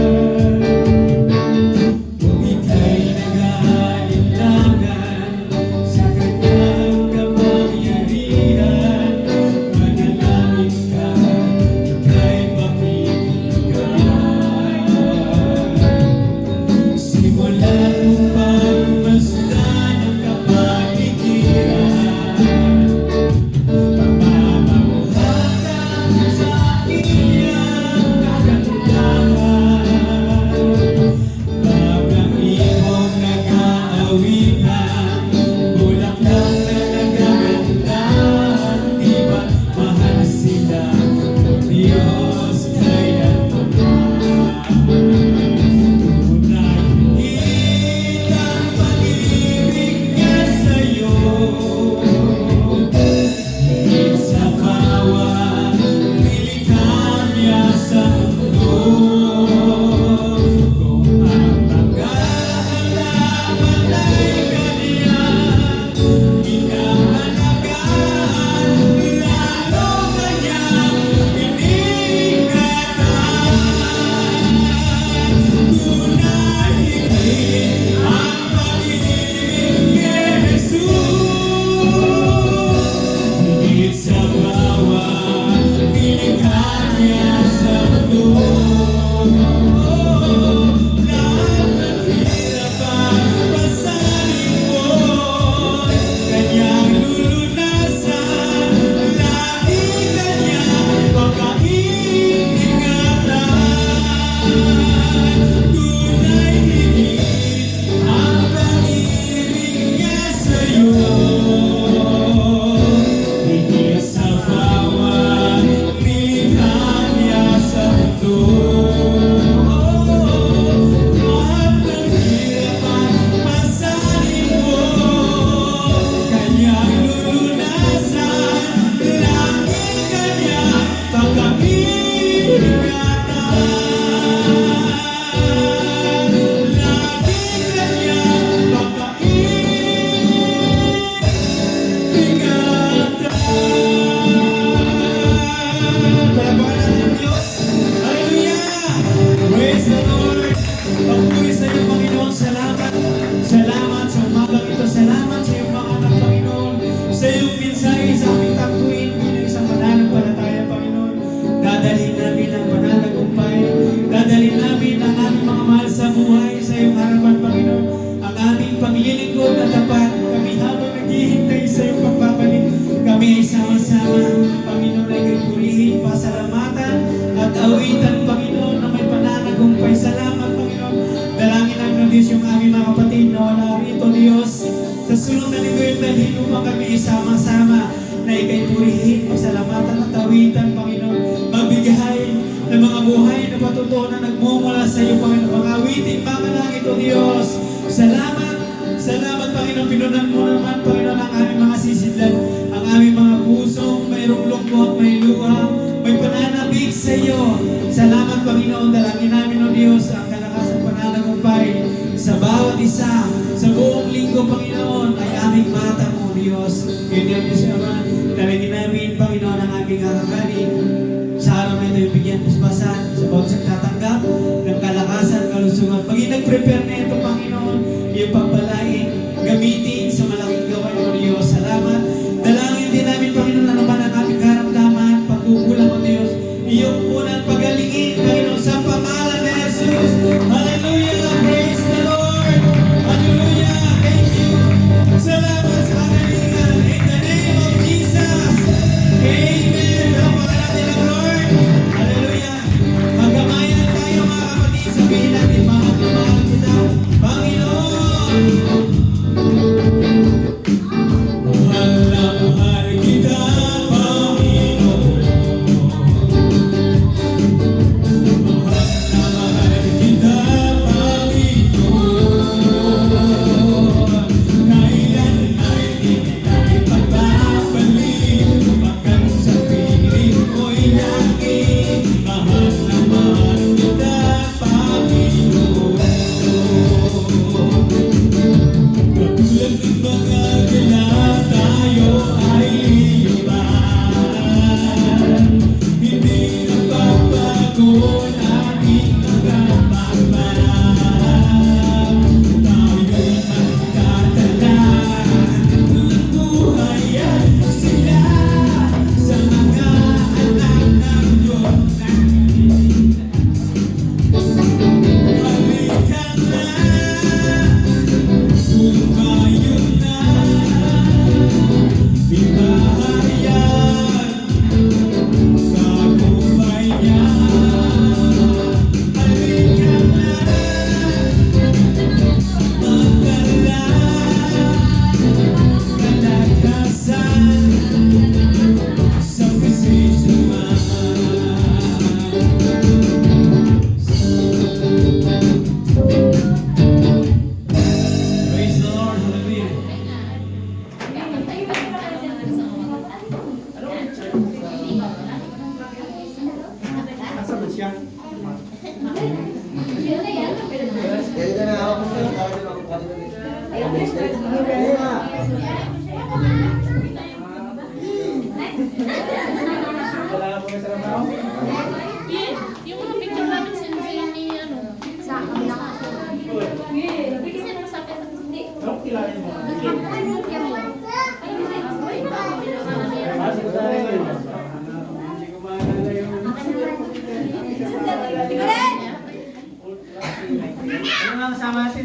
Kung ika'y nag-aalinlangan sa kanyang kapangyarihan, manalangin ka, ika'y makikita. Simulan mo pagmasdan ang kapaligiran, pamamamuhatan sa iyang kagandahan. Mga ibong nag-aawitan, bulaklak na nagagandahan, di ba mahal sila ng Diyos kailanman? Tunay ang pag-ibig niya sa'yo, higit sa bawat nilikha niya sa mundo. Kung ang pag-aalaman ay ganyan, inaalagaan, lalo kanyang iniingatan. Tunay higit ang pag-ibig ni Jesus, higit sa bawat nilikha niya sa mundo. Lahat ng hirap at pasanin mo, kanyang lulunasan, lagi kanyang pag-iingatan. Tunay higit ang pag-ibig niya sa'yo, higit sa bawat nilikha niya sa mundo. Lahat ng hirap at pasanin mo, kanyang lulunasan, lagi kanyang pag-iingatan. Lagi kanyang pag-iingatan. Palapakan natin ang Diyos. Hallelujah! Praise the Lord! Pagpuri sa iyo, Panginoon. Salamat. Salamat sa umagang ito. Salamat sa iyong mga anak, Panginoon. Sa iyong mensahe sa aming takbuhin bilang isang pananampalataya, Panginoon. Dadalhin namin ang pananagumpay. Dadalhin namin ang aming mga mahal sa buhay sa iyong harapan, Panginoon. Ang aming paglilingkod na tapat. Kami habang naghihintay sa iyong pagbabalik. Kami ay sama-sama, Panginoon, ay purihin, pasalamatan at awitan, Panginoon, na may pananagumpay. Salamat, Panginoon. Dalangin namin ng Diyos yung aming mga kapatid na wala rito, Diyos. Sa sunod na linggo yung dalhin upang kami sama-sama na ikay purihin, pasalamatan at awitan, Panginoon. Magbigay ng mga buhay na patutunan na nagmumula sa iyo, Panginoon. Mga awitin, mga langit, O Diyos. Salamat, salamat, Panginoon. Pinunan mo naman, Panginoon, ang aming mga sisidlan, ang aming mga pusong mayroong lungkot, may luha, may pananabik sa iyo. Salamat, Panginoon. Dalangin namin, O Diyos, ang kalakasan pananagumpay sa bawat isa, sa buong linggo, Panginoon, ay aming mata mo, Diyos. Ganyan, Diyos, Ama. Dalangin namin, Panginoon, ang aming kakakanin. Sa araw na ito, yung bigyan paspasan sa bawat sa tatanggap ng kalakasan, kalusugan. Maging nag-prepare na ito, Panginoon, yung pagpalain, gamitin sa malaking gawain, O Diyos. Salamat. Dalangin din namin, Panginoon, ano man ang aming karamdaman, pagkukulang, O Diyos. Iyong unang pagalingin, Panginoon, sa pangalan ni Jesus. Hallelujah! Praise the Lord! Hallelujah! Thank you! Salamat sa kagalingan. In the name of Jesus! Wala po sa trabaho. Yung mga picture namin sinunod ni ano. Sa akin lang. Kasi nung sabi sa hindi. Ano kilala mo? Hindi ko maalala yung... Ano nga kasama natin?